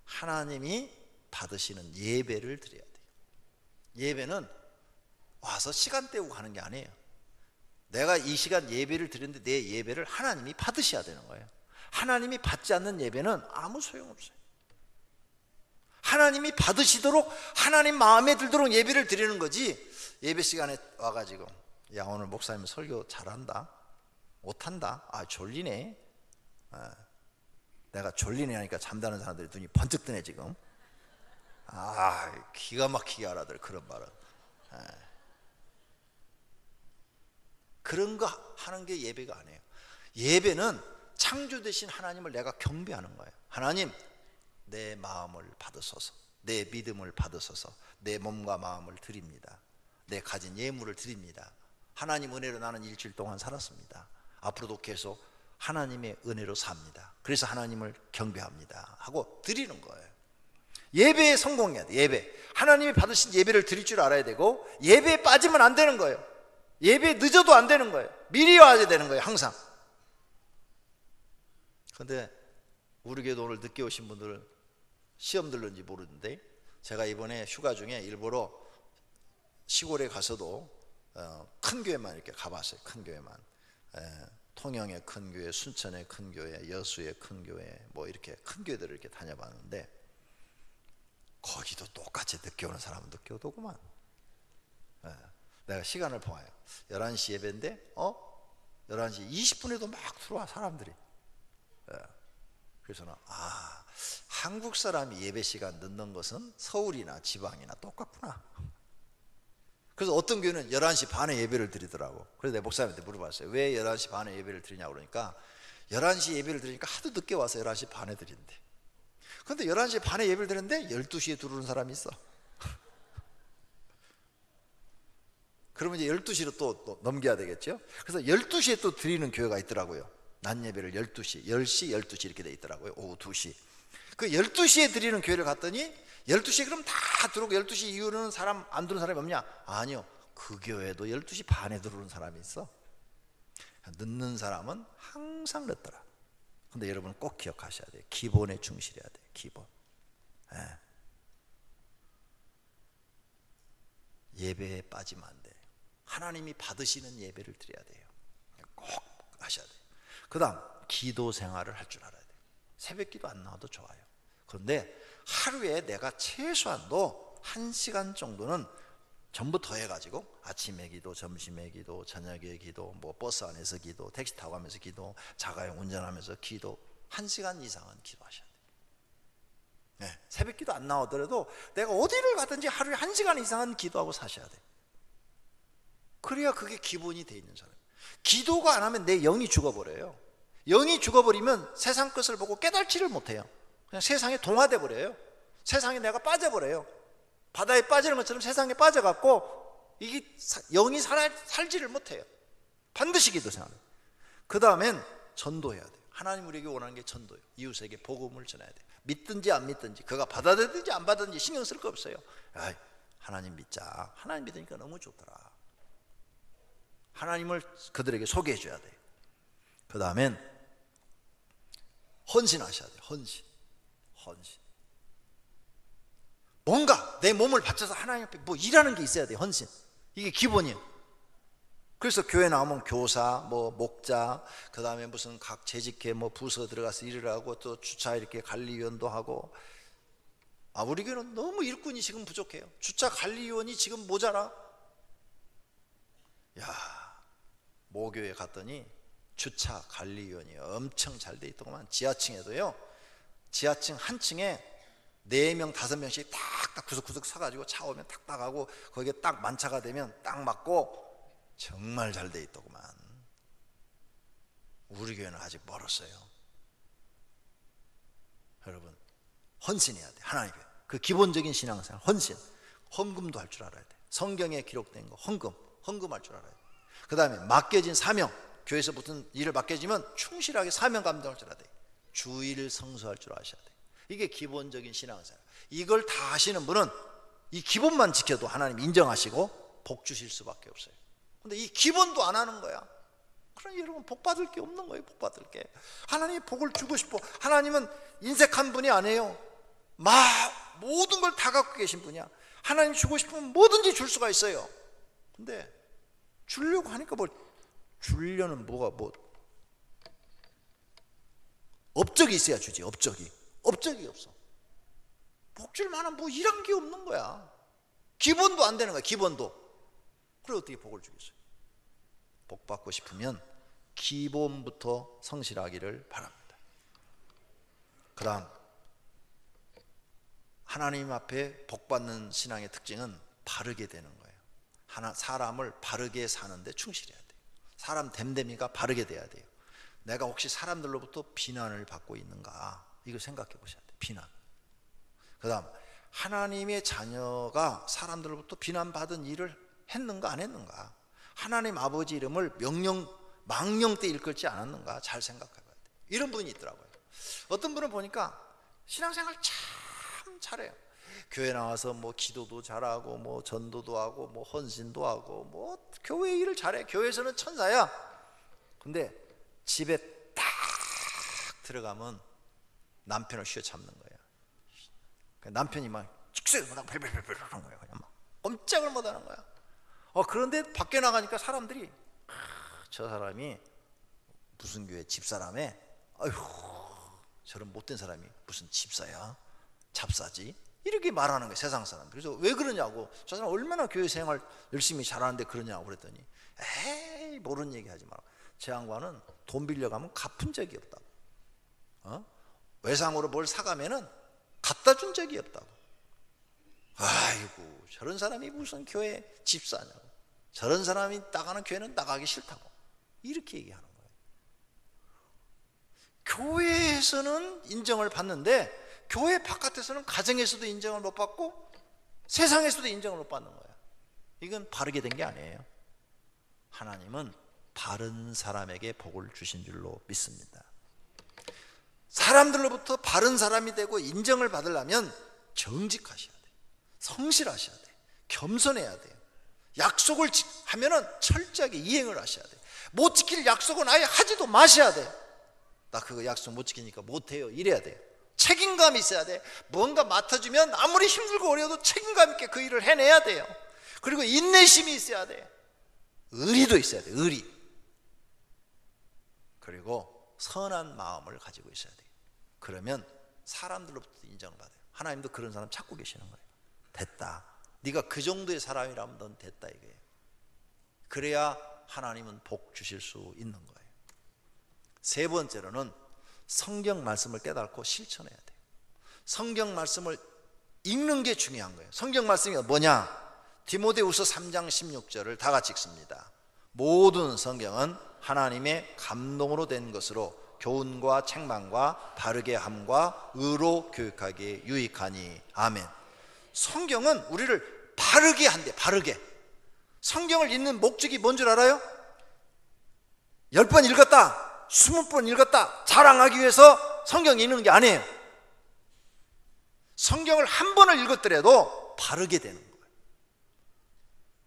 하나님이 받으시는 예배를 드려야 돼요. 예배는 와서 시간 때우고 가는 게 아니에요. 내가 이 시간 예배를 드리는데 내 예배를 하나님이 받으셔야 되는 거예요. 하나님이 받지 않는 예배는 아무 소용없어요. 하나님이 받으시도록, 하나님 마음에 들도록 예배를 드리는 거지, 예배 시간에 와가지고 야 오늘 목사님 설교 잘한다, 못한다, 아 졸리네, 내가 졸리네 하니까 잠자는 사람들이 눈이 번쩍 뜨네 지금. 아 기가 막히게 알아들 그런 말은. 그런 거 하는 게 예배가 아니에요. 예배는 창조 되신 하나님을 내가 경배하는 거예요. 하나님, 내 마음을 받으소서, 내 믿음을 받으소서, 내 몸과 마음을 드립니다. 내 가진 예물을 드립니다. 하나님 은혜로 나는 일주일 동안 살았습니다. 앞으로도 계속 하나님의 은혜로 삽니다. 그래서 하나님을 경배합니다 하고 드리는 거예요. 예배에 성공해야 돼. 예배, 하나님이 받으신 예배를 드릴 줄 알아야 되고, 예배에 빠지면 안 되는 거예요. 예배에 늦어도 안 되는 거예요. 미리 와야 되는 거예요, 항상. 그런데 우리 교회도 오늘 늦게 오신 분들은 시험 들는지 모르는데, 제가 이번에 휴가 중에 일부러 시골에 가서도 큰 교회만 이렇게 가봤어요. 큰 교회만. 통영의 큰 교회, 순천의 큰 교회, 여수의 큰 교회, 뭐 이렇게 큰 교회들을 이렇게 다녀봤는데, 거기도 똑같이 늦게 오는 사람은 늦게 오더구만. 내가 시간을 보아요. 11시 예배인데 11시 20분에도 막 들어와 사람들이. 그래서 한국 사람이 예배 시간 늦는 것은 서울이나 지방이나 똑같구나. 그래서 어떤 교회는 11시 반에 예배를 드리더라고. 그래서 내가 목사님한테 물어봤어요. 왜 11시 반에 예배를 드리냐고. 그러니까 11시 예배를 드리니까 하도 늦게 와서 11시 반에 드린대. 그런데 11시 반에 예배를 드리는데 12시에 들어오는 사람이 있어. 그러면 이제 12시로 또 넘겨야 되겠죠. 그래서 12시에 또 드리는 교회가 있더라고요. 낮 예배를 12시, 10시, 12시 이렇게 돼 있더라고요. 오후 2시. 그 12시에 드리는 교회를 갔더니 12시에 그럼 다 들어오고 12시 이후로는 사람 안 들어오는 사람이 없냐? 아니요. 그 교회도 12시 반에 들어오는 사람이 있어. 늦는 사람은 항상 늦더라. 근데 여러분 꼭 기억하셔야 돼요. 기본에 충실해야 돼요. 기본. 예배에 빠지면 안 돼요. 하나님이 받으시는 예배를 드려야 돼요. 꼭 하셔야 돼요. 그 다음 기도 생활을 할 줄 알아야 돼요. 새벽 기도 안 나와도 좋아요. 그런데 하루에 내가 최소한도 1시간 정도는 전부 더해가지고 아침에 기도, 점심에 기도, 저녁에 기도, 뭐 버스 안에서 기도, 택시 타고 가면서 기도, 자가용 운전하면서 기도, 1시간 이상은 기도하셔야 돼요. 네, 새벽 기도 안 나오더라도 내가 어디를 가든지 하루에 1시간 이상은 기도하고 사셔야 돼요. 그래야 그게 기본이 돼 있는 사람이에요. 기도가 안 하면 내 영이 죽어버려요. 영이 죽어버리면 세상 것을 보고 깨달지를 못해요. 그냥 세상에 동화돼 버려요. 세상에 내가 빠져버려요. 바다에 빠지는 것처럼 세상에 빠져갖고 이게 영이 살지를 못해요. 반드시 기도 생활해요. 그 다음엔 전도해야 돼요. 하나님 우리에게 원하는 게 전도예요. 이웃에게 복음을 전해야 돼요. 믿든지 안 믿든지, 그가 받아들이든지 안 받아들이든지 신경 쓸 거 없어요. 아이, 하나님 믿자. 하나님 믿으니까 너무 좋더라. 하나님을 그들에게 소개해 줘야 돼요. 그 다음엔 헌신하셔야 돼요. 헌신. 뭔가 내 몸을 바쳐서 하나님 앞에 뭐 일하는 게 있어야 돼요. 헌신. 이게 기본이에요. 그래서 교회 나오면 교사, 뭐 목자, 그 다음에 무슨 각 재직회 뭐 부서 들어가서 일을 하고 또 주차 이렇게 관리위원도 하고. 우리 교회는 너무 일꾼이 지금 부족해요. 주차 관리위원이 지금 모자라. 모교에 갔더니 주차 관리위원이 엄청 잘 돼 있더구만. 지하층에도요. 지하층 한 층에 4명, 5명씩 탁탁 구석구석 서가지고 차 오면 탁탁 하고 거기에 딱 만차가 되면 딱 맞고 정말 잘 돼 있더구만. 우리 교회는 아직 멀었어요. 여러분 헌신해야 돼. 하나님 교회 그 기본적인 신앙생활 헌신. 헌금도 할 줄 알아야 돼. 성경에 기록된 거 헌금할 줄 알아야 돼. 그 다음에 맡겨진 사명, 교회에서 무슨 일을 맡겨지면 충실하게 사명 감당할 줄 알아야 돼. 주일 성수할 줄 아셔야 돼. 이게 기본적인 신앙생활. 이걸 다 하시는 분은 이 기본만 지켜도 하나님 인정하시고 복 주실 수밖에 없어요. 근데 이 기본도 안 하는 거야. 그러니 여러분 복 받을 게 없는 거예요. 복 받을 게. 하나님이 복을 주고 싶어. 하나님은 인색한 분이 아니에요. 모든 걸 다 갖고 계신 분이야. 하나님 주고 싶으면 뭐든지 줄 수가 있어요. 근데 주려고 하니까 주려는 업적이 있어야 주지. 업적이 없어. 복 줄 만한 일한 게 없는 거야. 기본도 안 되는 거야. 기본도. 그래 어떻게 복을 주겠어요? 복 받고 싶으면 기본부터 성실하기를 바랍니다. 그 다음 하나님 앞에 복 받는 신앙의 특징은 바르게 되는 거예요. 사람을 바르게 사는데 충실해야 돼요. 사람 됨됨이가 바르게 돼야 돼요. 내가 혹시 사람들로부터 비난을 받고 있는가, 이걸 생각해 보셔야 돼요. 비난. 그 다음 하나님의 자녀가 사람들로부터 비난받은 일을 했는가 안 했는가, 하나님 아버지 이름을 망령 때 일컬지 않았는가 잘 생각해 봐야 돼요. 이런 분이 있더라고요. 어떤 분을 보니까 신앙생활 참 잘해요. 교회 나와서 기도도 잘하고 전도도 하고 헌신도 하고 교회 일을 잘해. 교회에서는 천사야. 근데 집에 딱 들어가면 남편을 휘어잡는 거예요. 남편이 직세마다 벨벨벨벨 하는 거예요. 그냥 꼼짝을 못 하는 거야. 그런데 밖에 나가니까 사람들이 저 사람이 무슨 교회 집사람에 저런 못된 사람이 무슨 집사야, 잡사지, 이렇게 말하는 거예요. 세상 사람. 그래서 왜 그러냐고, 저 사람 얼마나 교회 생활 열심히 잘하는데 그러냐고 그랬더니 에이 모르는 얘기 하지 마라. 제 양반은 돈 빌려가면 갚은 적이 없다고. 외상으로 뭘 사가면은 갖다 준 적이 없다고. 아이고 저런 사람이 무슨 교회 집사냐고, 저런 사람이 나가는 교회는 나가기 싫다고, 이렇게 얘기하는 거예요. 교회에서는 인정을 받는데 교회 바깥에서는 가정에서도 인정을 못 받고 세상에서도 인정을 못 받는 거예요. 이건 바르게 된 게 아니에요. 하나님은 바른 사람에게 복을 주신 줄로 믿습니다. 사람들로부터 바른 사람이 되고 인정을 받으려면 정직하셔야 돼요. 성실하셔야 돼요. 겸손해야 돼요. 약속을 하면은 철저하게 이행을 하셔야 돼요. 못 지킬 약속은 아예 하지도 마셔야 돼요. 나 그거 약속 못 지키니까 못해요, 이래야 돼요. 책임감이 있어야 돼. 뭔가 맡아주면 아무리 힘들고 어려워도 책임감 있게 그 일을 해내야 돼요. 그리고 인내심이 있어야 돼요. 의리도 있어야 돼요. 의리. 그리고 선한 마음을 가지고 있어야 돼요. 그러면 사람들로부터 인정을 받아요. 하나님도 그런 사람 찾고 계시는 거예요. 됐다, 네가 그 정도의 사람이라면 넌 됐다, 이거예요. 그래야 하나님은 복 주실 수 있는 거예요. 세 번째로는 성경 말씀을 깨닫고 실천해야 돼요. 성경 말씀을 읽는 게 중요한 거예요. 성경 말씀이 뭐냐? 디모데후서 3장 16절을 다 같이 읽습니다. 모든 성경은 하나님의 감동으로 된 것으로 교훈과 책망과 바르게 함과 의로 교육하기에 유익하니. 아멘. 성경은 우리를 바르게 한대. 바르게. 성경을 읽는 목적이 뭔 줄 알아요? 10번 읽었다, 20번 읽었다 자랑하기 위해서 성경 읽는 게 아니에요. 성경을 한 번을 읽었더라도 바르게 되는 거예요.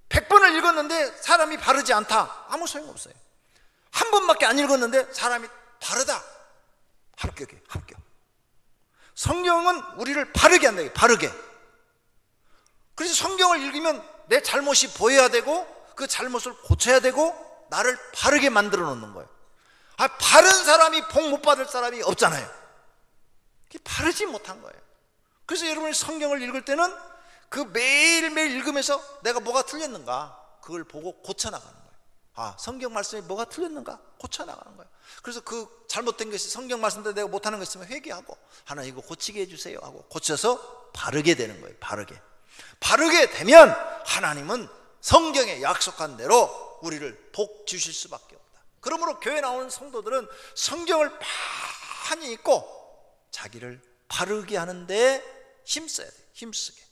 100번을 읽었는데 사람이 바르지 않다, 아무 소용없어요. 한 번밖에 안 읽었는데 사람이 바르다, 합격이에요. 합격. 성경은 우리를 바르게 한다. 바르게. 그래서 성경을 읽으면 내 잘못이 보여야 되고 그 잘못을 고쳐야 되고 나를 바르게 만들어 놓는 거예요. 바른 사람이 복 못 받을 사람이 없잖아요. 바르지 못한 거예요. 그래서 여러분이 성경을 읽을 때는 그 매일매일 읽으면서 내가 뭐가 틀렸는가 그걸 보고 고쳐나가는 거예요. 성경 말씀에 뭐가 틀렸는가 고쳐나가는 거예요. 그래서 그 잘못된 것이 성경 말씀대로 내가 못하는 것 있으면 회개하고 하나님 이거 고치게 해주세요 하고 고쳐서 바르게 되는 거예요. 바르게 되면 하나님은 성경에 약속한 대로 우리를 복 주실 수밖에 없다. 그러므로 교회 나오는 성도들은 성경을 많이 읽고 자기를 바르게 하는데 힘써야 돼요. 힘쓰게.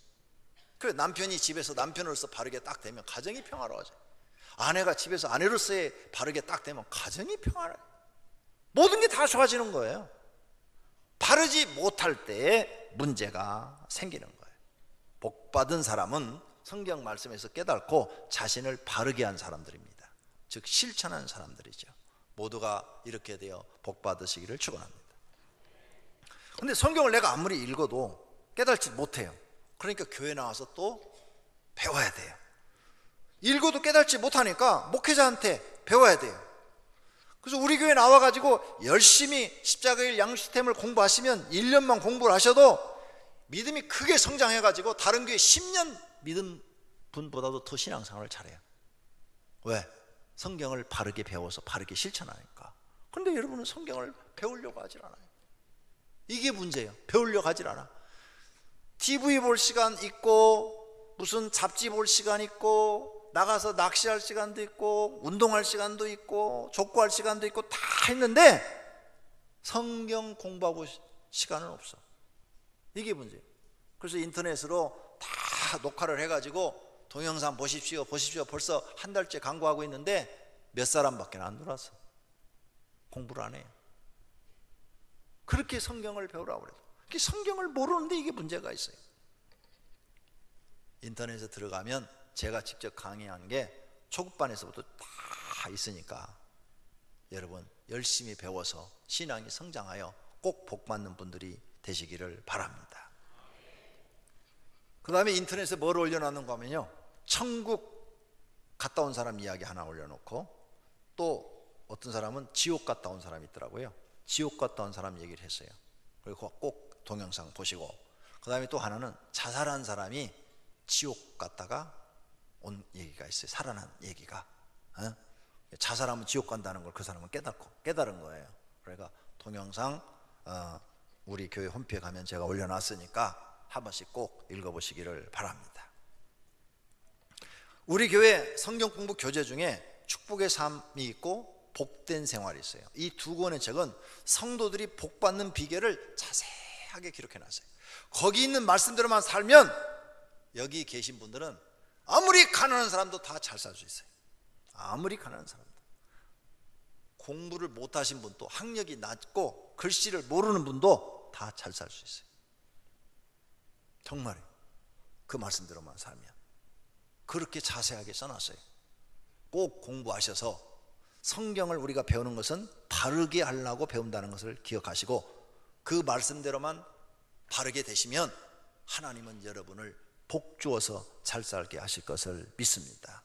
그래, 남편이 집에서 남편으로서 바르게 딱 되면 가정이 평화로워져요. 아내가 집에서 아내로서의 바르게 딱 되면 가정이 평화로워요. 모든 게 다 좋아지는 거예요. 바르지 못할 때에 문제가 생기는 거예요. 복받은 사람은 성경 말씀에서 깨닫고 자신을 바르게 한 사람들입니다. 즉 실천한 사람들이죠. 모두가 이렇게 되어 복받으시기를 축원합니다. 근데 성경을 내가 아무리 읽어도 깨닫지 못해요. 그러니까 교회 나와서 또 배워야 돼요. 읽어도 깨닫지 못하니까 목회자한테 배워야 돼요. 그래서 우리 교회 나와가지고 열심히 십자가의 양시스템을 공부하시면 1년만 공부를 하셔도 믿음이 크게 성장해가지고 다른 교회 10년 믿은 분보다도 더 신앙생활을 잘해요. 왜? 성경을 바르게 배워서 바르게 실천하니까. 그런데 여러분은 성경을 배우려고 하질 않아요. 이게 문제예요. 배우려고 하질 않아. TV 볼 시간 있고 무슨 잡지 볼 시간 있고 나가서 낚시할 시간도 있고 운동할 시간도 있고 족구할 시간도 있고 다 있는데 성경 공부하고 시간은 없어. 이게 문제예요. 그래서 인터넷으로 다 녹화를 해가지고 동영상 보십시오 벌써 한 달째 광고하고 있는데 몇 사람밖에 안 들어왔어. 공부를 안 해요. 그렇게 성경을 배우라고 그래도 성경을 모르는데 이게 문제가 있어요. 인터넷에 들어가면 제가 직접 강의한 게 초급반에서부터 다 있으니까 여러분 열심히 배워서 신앙이 성장하여 꼭 복받는 분들이 되시기를 바랍니다. 그 다음에 인터넷에 뭘 올려놨는가 하면요, 천국 갔다 온 사람 이야기 하나 올려놓고 또 어떤 사람은 지옥 갔다 온 사람이 있더라고요. 지옥 갔다 온 사람 얘기를 했어요. 그리고 꼭 동영상 보시고, 그 다음에 또 하나는 자살한 사람이 지옥 갔다가 온 얘기가 있어요. 살아난 얘기가. 자살하면 지옥 간다는 걸 그 사람은 깨달은 거예요. 그러니까 동영상 우리 교회 홈페이지에 가면 제가 올려놨으니까 한 번씩 꼭 읽어보시기를 바랍니다. 우리 교회 성경 공부 교재 중에 축복의 삶이 있고 복된 생활이 있어요. 이 두 권의 책은 성도들이 복받는 비결을 자세하게 기록해놨어요. 거기 있는 말씀대로만 살면 여기 계신 분들은 아무리 가난한 사람도 다 잘 살 수 있어요. 아무리 가난한 사람도. 공부를 못하신 분도, 학력이 낮고 글씨를 모르는 분도 다 잘 살 수 있어요. 정말이에요. 그 말씀대로만 살면. 그렇게 자세하게 써놨어요. 꼭 공부하셔서 성경을 우리가 배우는 것은 바르게 하려고 배운다는 것을 기억하시고 그 말씀대로만 바르게 되시면 하나님은 여러분을 복 주어서 잘 살게 하실 것을 믿습니다.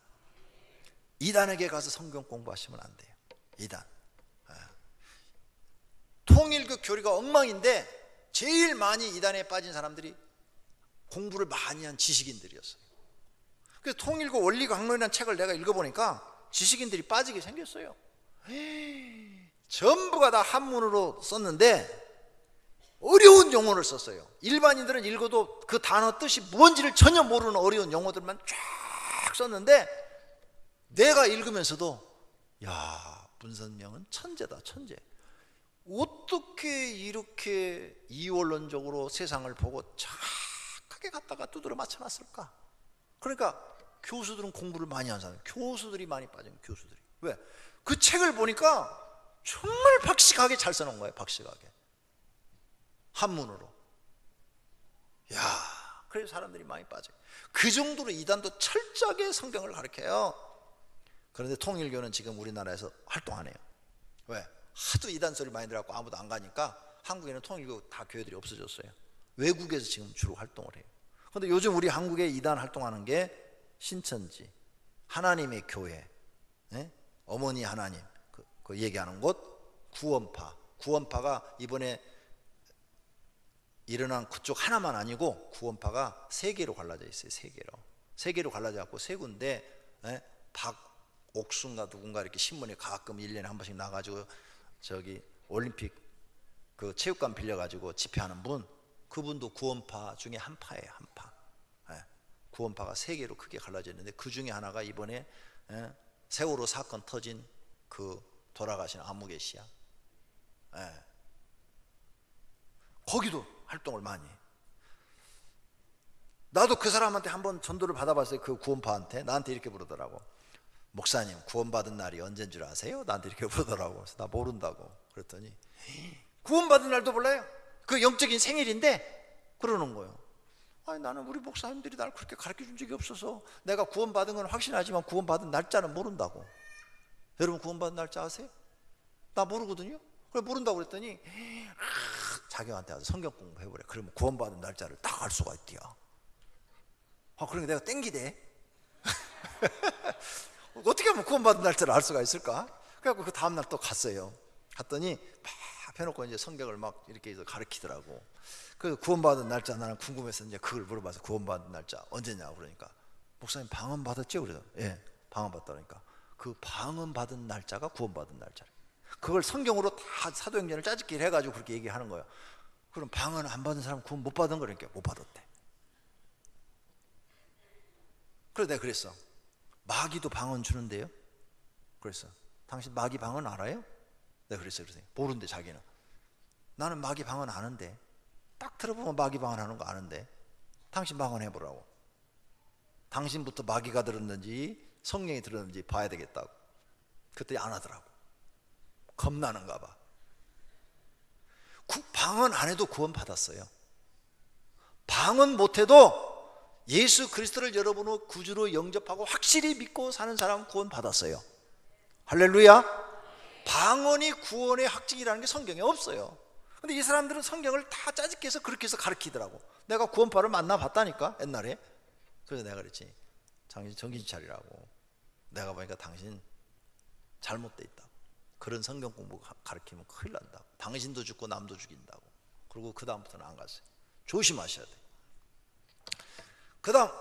이단에게 가서 성경 공부하시면 안 돼요. 이단. 통일교 교리가 엉망인데 제일 많이 이단에 빠진 사람들이 공부를 많이 한 지식인들이었어요. 그래서 통일교 원리강론이라는 책을 내가 읽어보니까 지식인들이 빠지게 생겼어요. 전부가 다 한문으로 썼는데 어려운 용어를 썼어요. 일반인들은 읽어도 그 단어 뜻이 뭔지를 전혀 모르는 어려운 용어들만 쫙 썼는데 내가 읽으면서도 야, 문선명은 천재다, 천재. 어떻게 이렇게 이원론적으로 세상을 보고 정확하게 갖다가 두드려 맞춰놨을까? 그러니까 교수들은 공부를 많이 한 사람, 교수들이 많이 빠진 거예요. 교수들이. 왜? 그 책을 보니까 정말 박식하게 잘 써놓은 거예요. 박식하게 한문으로. 야, 그래서 사람들이 많이 빠져요. 그 정도로 이단도 철저하게 성경을 가르쳐요. 그런데 통일교는 지금 우리나라에서 활동 안 해요. 왜? 하도 이단 소리 많이 들어갖고 아무도 안 가니까 한국에는 통일교 다 교회들이 없어졌어요. 외국에서 지금 주로 활동을 해요. 그런데 요즘 우리 한국에 이단 활동하는 게 신천지, 하나님의 교회, 어머니 하나님 그 얘기하는 곳, 구원파. 구원파가 이번에 일어난 그쪽 하나만 아니고 구원파가 세 개로 갈라져 있어요. 세 개로 갈라져 갖고 세 군데, 박옥순가 누군가 이렇게 신문에 가끔 1년에 한 번씩 나가지고 저기 올림픽 그 체육관 빌려가지고 집회하는 분, 그분도 구원파 중에 한 파예요. 한 파. 구원파가 세 개로 크게 갈라져 있는데 그 중에 하나가 이번에 세월호 사건 터진 그 돌아가신 아무개 씨야. 거기도 활동을 많이 해. 나도 그 사람한테 한번 전도를 받아봤어요. 그 구원파한테. 나한테 이렇게 부르더라고. 목사님, 구원받은 날이 언제인 줄 아세요? 나한테 이렇게 부르더라고. 그래서 나 모른다고 그랬더니 구원받은 날도 몰라요. 그 영적인 생일인데 그러는 거예요. 아니, 나는 우리 목사님들이 날 그렇게 가르쳐준 적이 없어서 내가 구원받은 건 확신하지만 구원받은 날짜는 모른다고. 여러분 구원받은 날짜 아세요? 나 모르거든요. 그래 모른다고 그랬더니 자기한테 와서 성경 공부해보래. 그러면 구원받은 날짜를 딱 알 수가 있대요. 그러니까 내가 땡기대. 어떻게 하면 구원받은 날짜를 알 수가 있을까? 그래갖고 그 다음날 또 갔어요. 갔더니 막 해놓고 이제 성경을 막 이렇게 해서 가르치더라고. 그래서 구원받은 날짜 나는 궁금해서 이제 그걸 물어봐서 구원받은 날짜 언제냐고 그러니까 목사님 방언 받았죠? 그래서 예, 방언 받다니까 그 방언 받은 날짜가 구원받은 날짜래. 그걸 성경으로 다 사도행전을 짜집기를 해가지고 그렇게 얘기하는 거예요. 그럼 방언 안 받은 사람 구원 못 받은 거니까 못 받았대. 그래서 내가 그랬어. 마귀도 방언 주는데요? 그랬어. 당신 마귀 방언 알아요? 내가 그랬어요. 모르는데 자기는. 나는 마귀 방언 아는데. 딱 들어보면 마귀 방언 하는 거 아는데. 당신 방언 해보라고. 당신부터 마귀가 들었는지 성령이 들었는지 봐야 되겠다고. 그랬더니 안 하더라고. 겁나는가 봐. 방언 안 해도 구원 받았어요. 방언 못해도 예수 그리스도를 여러분의 구주로 영접하고 확실히 믿고 사는 사람은 구원 받았어요. 할렐루야. 방언이 구원의 확증이라는 게 성경에 없어요. 근데 이 사람들은 성경을 다 짜집게 해서 그렇게 해서 가르치더라고. 내가 구원파를 만나봤다니까 옛날에. 그래서 내가 그랬지, 당신 정신 차리라고. 내가 보니까 당신 잘못돼 있다고. 그런 성경 공부 가르치면 큰일 난다고. 당신도 죽고 남도 죽인다고. 그리고 그 다음부터는 안 갔어요. 조심하셔야 돼요. 그 다음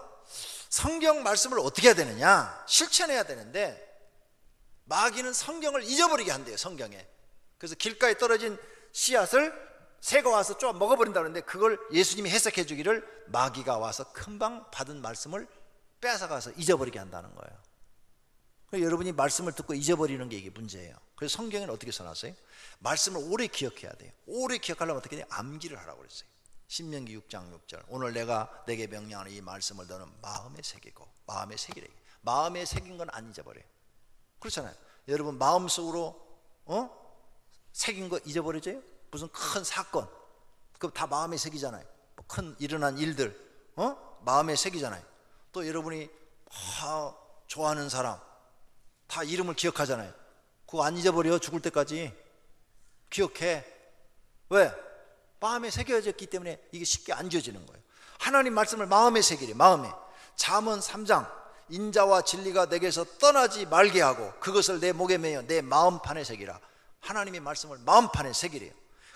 성경 말씀을 어떻게 해야 되느냐, 실천해야 되는데 마귀는 성경을 잊어버리게 한대요. 성경에. 그래서 길가에 떨어진 씨앗을 새가 와서 좀 먹어버린다 그러는데 그걸 예수님이 해석해 주기를 마귀가 와서 금방 받은 말씀을 뺏어가서 잊어버리게 한다는 거예요. 그래서 여러분이 말씀을 듣고 잊어버리는 게 이게 문제예요. 그래서 성경에는 어떻게 써놨어요? 말씀을 오래 기억해야 돼요. 오래 기억하려면 어떻게 해야 돼요? 암기를 하라고 그랬어요. 신명기 6장 6절 오늘 내가 내게 명령하는 이 말씀을 너는 마음에 새기고. 마음에 새기래. 마음에 새긴 건 안 잊어버려요. 그렇잖아요. 여러분 마음속으로 새긴 거 잊어버려져요? 무슨 큰 사건, 그럼 다 마음에 새기잖아요. 큰 일어난 일들, 마음에 새기잖아요. 또 여러분이 좋아하는 사람 다 이름을 기억하잖아요. 그거 안 잊어버려. 죽을 때까지 기억해. 왜? 마음에 새겨졌기 때문에 이게 쉽게 안 지워지는 거예요. 하나님 말씀을 마음에 새기래. 마음에. 잠언 3장 인자와 진리가 내게서 떠나지 말게 하고 그것을 내 목에 매여 내 마음판에 새기라. 하나님의 말씀을 마음판에 새기래요.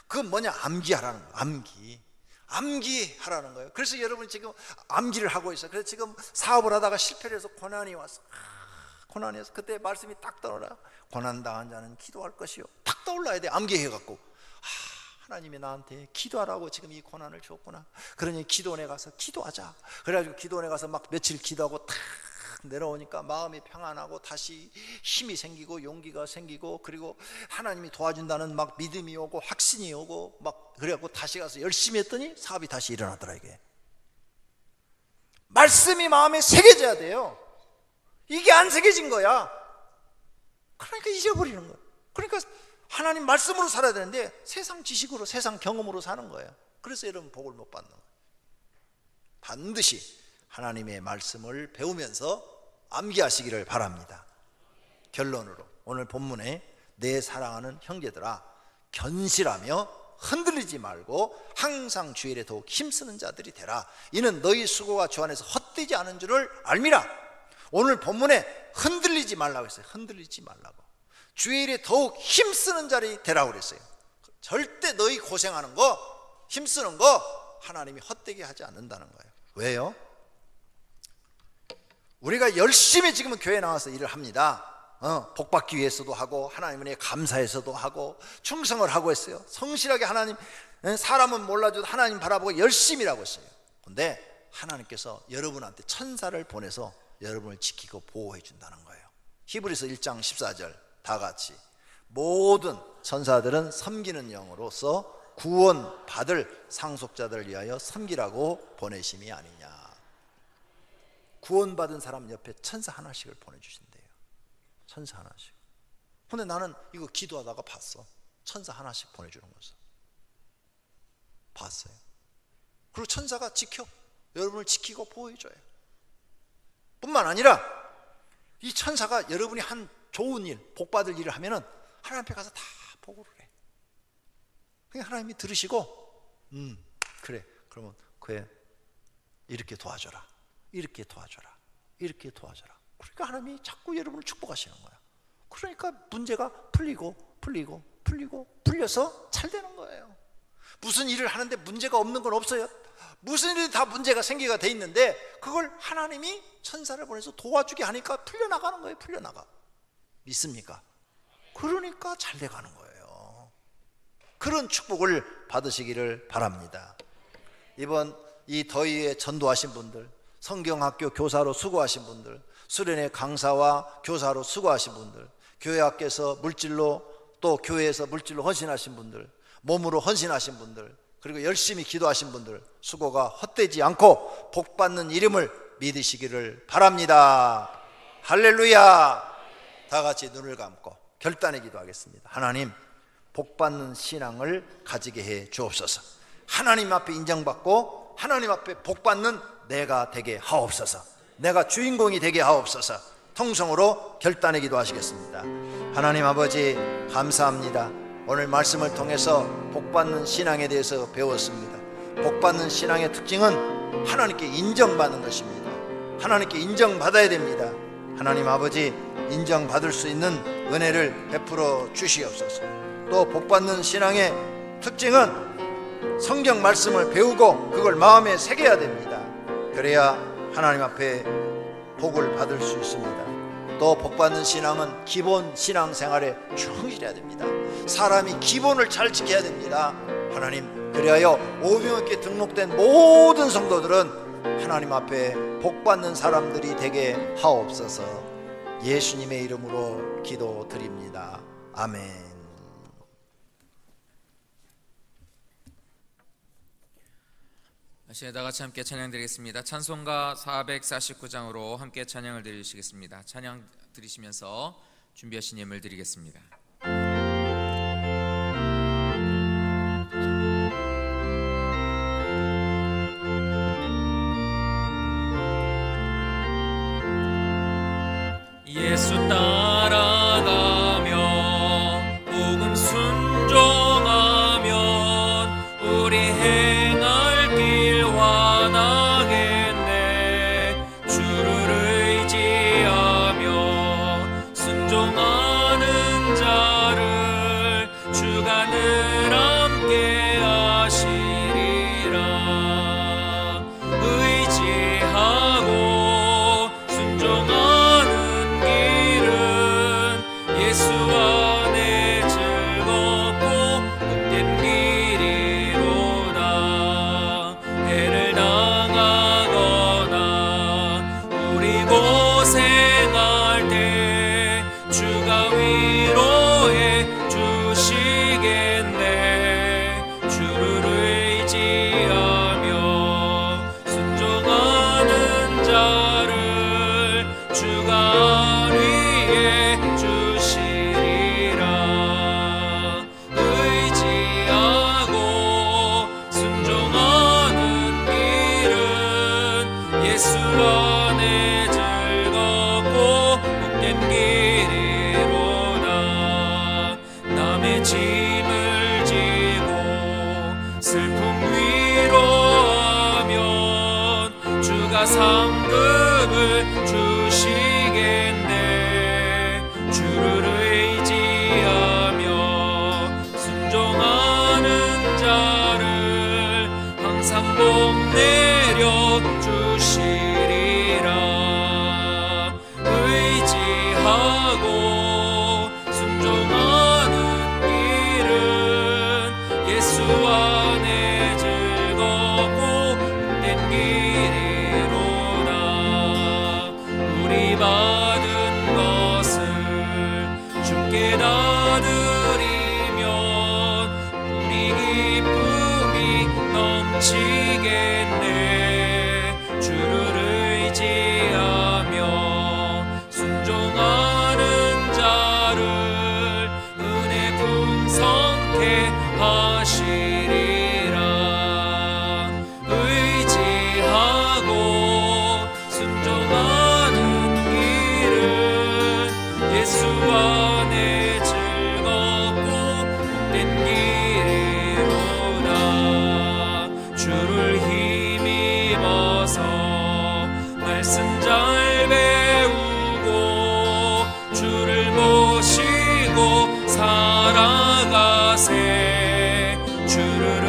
그건 뭐냐? 암기하라는 거예요. 암기하라는 거예요. 그래서 여러분이 지금 암기를 하고 있어요. 그래서 지금 사업을 하다가 실패를 해서 고난이 왔어. 고난이 와서 그때 말씀이 딱 떠올라. 고난당한 자는 기도할 것이요. 딱 떠올라야 돼. 암기해갖고 하나님이 나한테 기도하라고 지금 이 고난을 줬구나. 그러니 기도원에 가서 기도하자. 그래가지고 기도원에 가서 막 며칠 기도하고 탁 내려오니까 마음이 평안하고 다시 힘이 생기고 용기가 생기고 그리고 하나님이 도와준다는 막 믿음이 오고 확신이 오고 막 그래갖고 다시 가서 열심히 했더니 사업이 다시 일어나더라. 이게 말씀이 마음에 새겨져야 돼요. 이게 안 새겨진 거야. 그러니까 잊어버리는 거야. 그러니까 하나님 말씀으로 살아야 되는데 세상 지식으로 세상 경험으로 사는 거예요. 그래서 여러분 복을 못 받는 거예요. 반드시 하나님의 말씀을 배우면서 암기하시기를 바랍니다. 결론으로 오늘 본문에 내 사랑하는 형제들아 견실하며 흔들리지 말고 항상 주 일에 더욱 힘쓰는 자들이 되라. 이는 너희 수고가 주 안에서 헛되지 않은 줄을 알미라. 오늘 본문에 흔들리지 말라고 했어요. 흔들리지 말라고. 주의 일에 더욱 힘쓰는 자리 되라고 그랬어요. 절대 너희 고생하는 거 힘쓰는 거 하나님이 헛되게 하지 않는다는 거예요. 왜요? 우리가 열심히 지금은 교회에 나와서 일을 합니다. 복받기 위해서도 하고 하나님에 감사해서도 하고 충성을 하고 했어요. 성실하게 하나님, 사람은 몰라줘도 하나님 바라보고 열심히 일하고 있어요. 그런데 하나님께서 여러분한테 천사를 보내서 여러분을 지키고 보호해 준다는 거예요. 히브리서 1장 14절 다 같이 모든 천사들은 섬기는 영으로서 구원 받을 상속자들을 위하여 섬기라고 보내심이 아니냐. 구원받은 사람 옆에 천사 하나씩을 보내주신대요. 천사 하나씩. 근데 나는 이거 기도하다가 봤어. 천사 하나씩 보내주는 것을 봤어요. 그리고 천사가 지켜 여러분을 지키고 보호해줘요. 뿐만 아니라 이 천사가 여러분이 한 좋은 일, 복받을 일을 하면은 하나님 앞에 가서 다 보고를 해. 그냥 하나님이 들으시고 그래 그러면 그래 이렇게 도와줘라, 이렇게 도와줘라, 이렇게 도와줘라. 그러니까 하나님이 자꾸 여러분을 축복하시는 거야. 그러니까 문제가 풀려서 잘 되는 거예요. 무슨 일을 하는데 문제가 없는 건 없어요. 무슨 일이 다 문제가 생기가 돼 있는데 그걸 하나님이 천사를 보내서 도와주게 하니까 풀려나가는 거예요. 풀려나가. 믿습니까? 그러니까 잘 돼가는 거예요. 그런 축복을 받으시기를 바랍니다. 이번 이 더위에 전도하신 분들, 성경학교 교사로 수고하신 분들, 수련회 강사와 교사로 수고하신 분들, 교회 학교에서 물질로 또 교회에서 물질로 헌신하신 분들, 몸으로 헌신하신 분들, 그리고 열심히 기도하신 분들 수고가 헛되지 않고 복받는 이름을 믿으시기를 바랍니다. 할렐루야. 다 같이 눈을 감고 결단의 기도하겠습니다. 하나님, 복받는 신앙을 가지게 해 주옵소서. 하나님 앞에 인정받고 하나님 앞에 복받는 내가 되게 하옵소서. 내가 주인공이 되게 하옵소서. 통성으로 결단의 기도하시겠습니다. 하나님 아버지 감사합니다. 오늘 말씀을 통해서 복받는 신앙에 대해서 배웠습니다. 복받는 신앙의 특징은 하나님께 인정받는 것입니다. 하나님께 인정받아야 됩니다. 하나님 아버지 인정받을 수 있는 은혜를 베풀어 주시옵소서. 또 복받는 신앙의 특징은 성경 말씀을 배우고 그걸 마음에 새겨야 됩니다. 그래야 하나님 앞에 복을 받을 수 있습니다. 또 복받는 신앙은 기본 신앙생활에 충실해야 됩니다. 사람이 기본을 잘 지켜야 됩니다. 하나님, 그리하여 오병이어께 등록된 모든 성도들은 하나님 앞에 복받는 사람들이 되게 하옵소서. 예수님의 이름으로 기도드립니다. 아멘. 다시 다 같이 함께 찬양 드리겠습니다. 찬송가 449장으로 함께 찬양을 드리시겠습니다. 찬양 드리시면서 준비하신 예물 드리겠습니다. 예수 따라가며 복음 순종하면 우리 행할 길 완하겠네. 주를 의지하며 순종하는 자를 주가 늘 함께 하시리라. 의지하고 순종하는 길은 예수 안에 즐겁고 복된 길이로다. 해를 당하거나 우리 고생할 때 주가 위로해 주시겠네. 주를 의지하며 순종하는 자를 주가 위해 주시리라. 의지하고 순종하는 길은 예수 안에 즐겁고 복된 길이로다. 남의 짐을 지고 슬픔 위로하면 주가 상급을 주시겠네. 주를 의지하며 순종하는 자를 항상 복 내려 주시리라. 의지하고 순종하는 길은 예수 안에 즐겁고 복된 길이로다. 우리 받은 것을 주께 다 드리면 우리 기쁨이 넘치겠네. 주를 의지하며 순종하는 자를 은혜 풍성케 하시리라. 의지하고 순종하는 길은 예수 안에 즐겁고 복된 길이로다. 주를 힘입어서 말씀 잘 배우고 주를 모시고 살아가세. 주를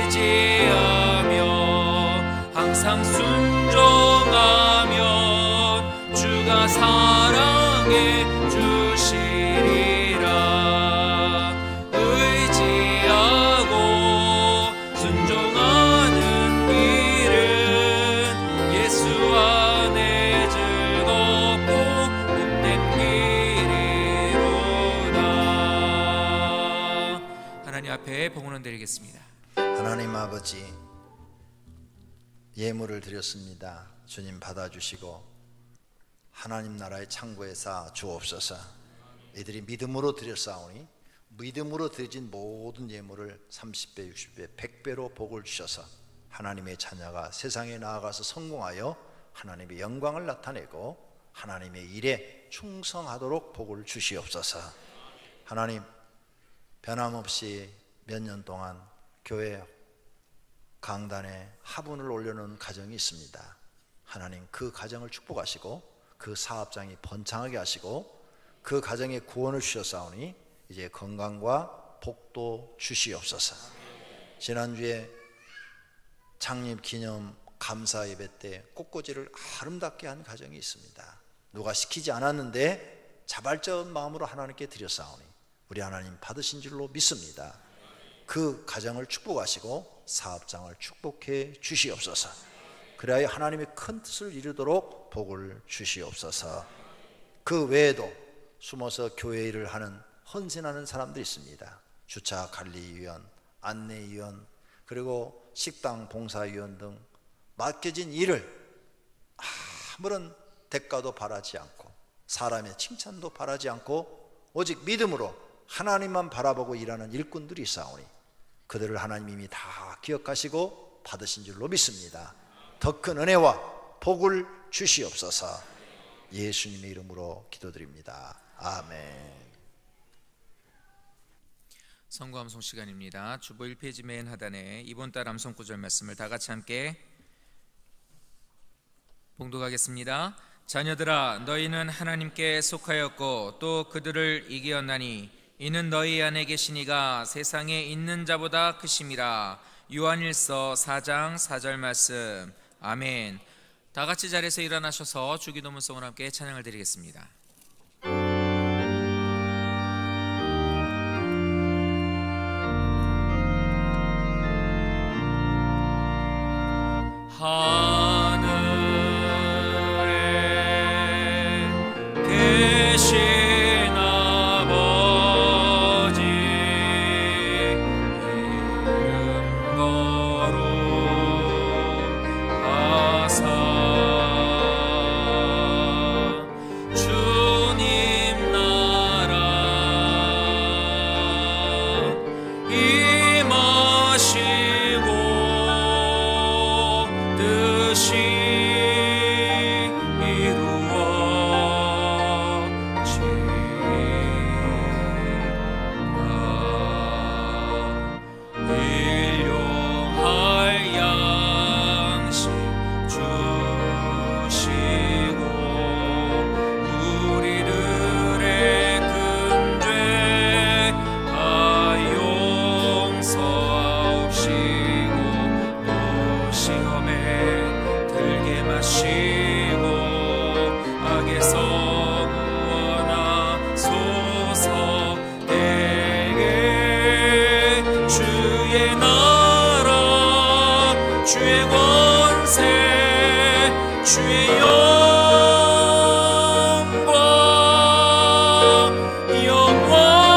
의지하며 항상 순종하면 주가 사랑해 주시리라. 의지하고 순종하는 길은 예수 안에 즐겁고 복된 길이로다. 하나님 앞에 봉헌 드리겠습니다. 하나님 아버지, 예물을 드렸습니다. 주님 받아주시고 하나님 나라의 창고에 쌓아 주옵소서. 이들이 믿음으로 드렸사오니 믿음으로 드려진 모든 예물을 30배, 60배, 100배로 복을 주셔서 하나님의 자녀가 세상에 나아가서 성공하여 하나님의 영광을 나타내고 하나님의 일에 충성하도록 복을 주시옵소서. 하나님, 변함없이 몇 년 동안 교회 강단에 화분을 올려놓은 가정이 있습니다. 하나님, 그 가정을 축복하시고 그 사업장이 번창하게 하시고 그 가정에 구원을 주셨사오니 이제 건강과 복도 주시옵소서. 지난주에 창립 기념 감사 예배 때 꽃꽂이를 아름답게 한 가정이 있습니다. 누가 시키지 않았는데 자발적 마음으로 하나님께 드렸사오니 우리 하나님 받으신 줄로 믿습니다. 그 가정을 축복하시고 사업장을 축복해 주시옵소서. 그래야 하나님의 큰 뜻을 이루도록 복을 주시옵소서. 그 외에도 숨어서 교회 일을 하는 헌신하는 사람들이 있습니다. 주차 관리위원, 안내위원, 그리고 식당 봉사위원 등 맡겨진 일을 아무런 대가도 바라지 않고 사람의 칭찬도 바라지 않고 오직 믿음으로 하나님만 바라보고 일하는 일꾼들이 있사오니 그들을 하나님 이미 다 기억하시고 받으신 줄로 믿습니다. 더 큰 은혜와 복을 주시옵소서. 예수님의 이름으로 기도드립니다. 아멘. 성구 암송 시간입니다. 주보 1페이지 맨 하단에 이번 달 암송 구절 말씀을 다 같이 함께 봉독하겠습니다. 자녀들아, 너희는 하나님께 속하였고 또 그들을 이기었나니 이는 너희 안에 계신 이가 세상에 있는 자보다 크심이라. 요한일서 4장 4절 말씀. 아멘. 다 같이 자리에서 일어나셔서 주기도문송을 함께 찬양을 드리겠습니다. 하늘에 계신 아버지 이름 거룩하사 주님 나라 임하시고 뜻이 주의 권세 주의 영광 영원히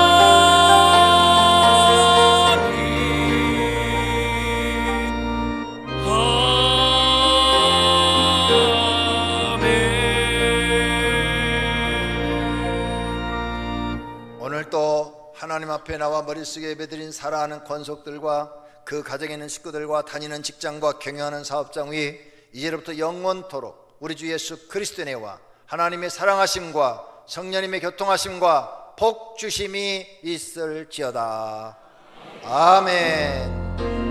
아멘. 오늘 또 하나님 앞에 나와 머릿속에 예배드린 사랑하는 권속들과 그 가정에 있는 식구들과 다니는 직장과 경영하는 사업장 위 이제로부터 영원토록 우리 주 예수 그리스도의 은혜와 하나님의 사랑하심과 성령님의 교통하심과 복주심이 있을지어다. 아멘.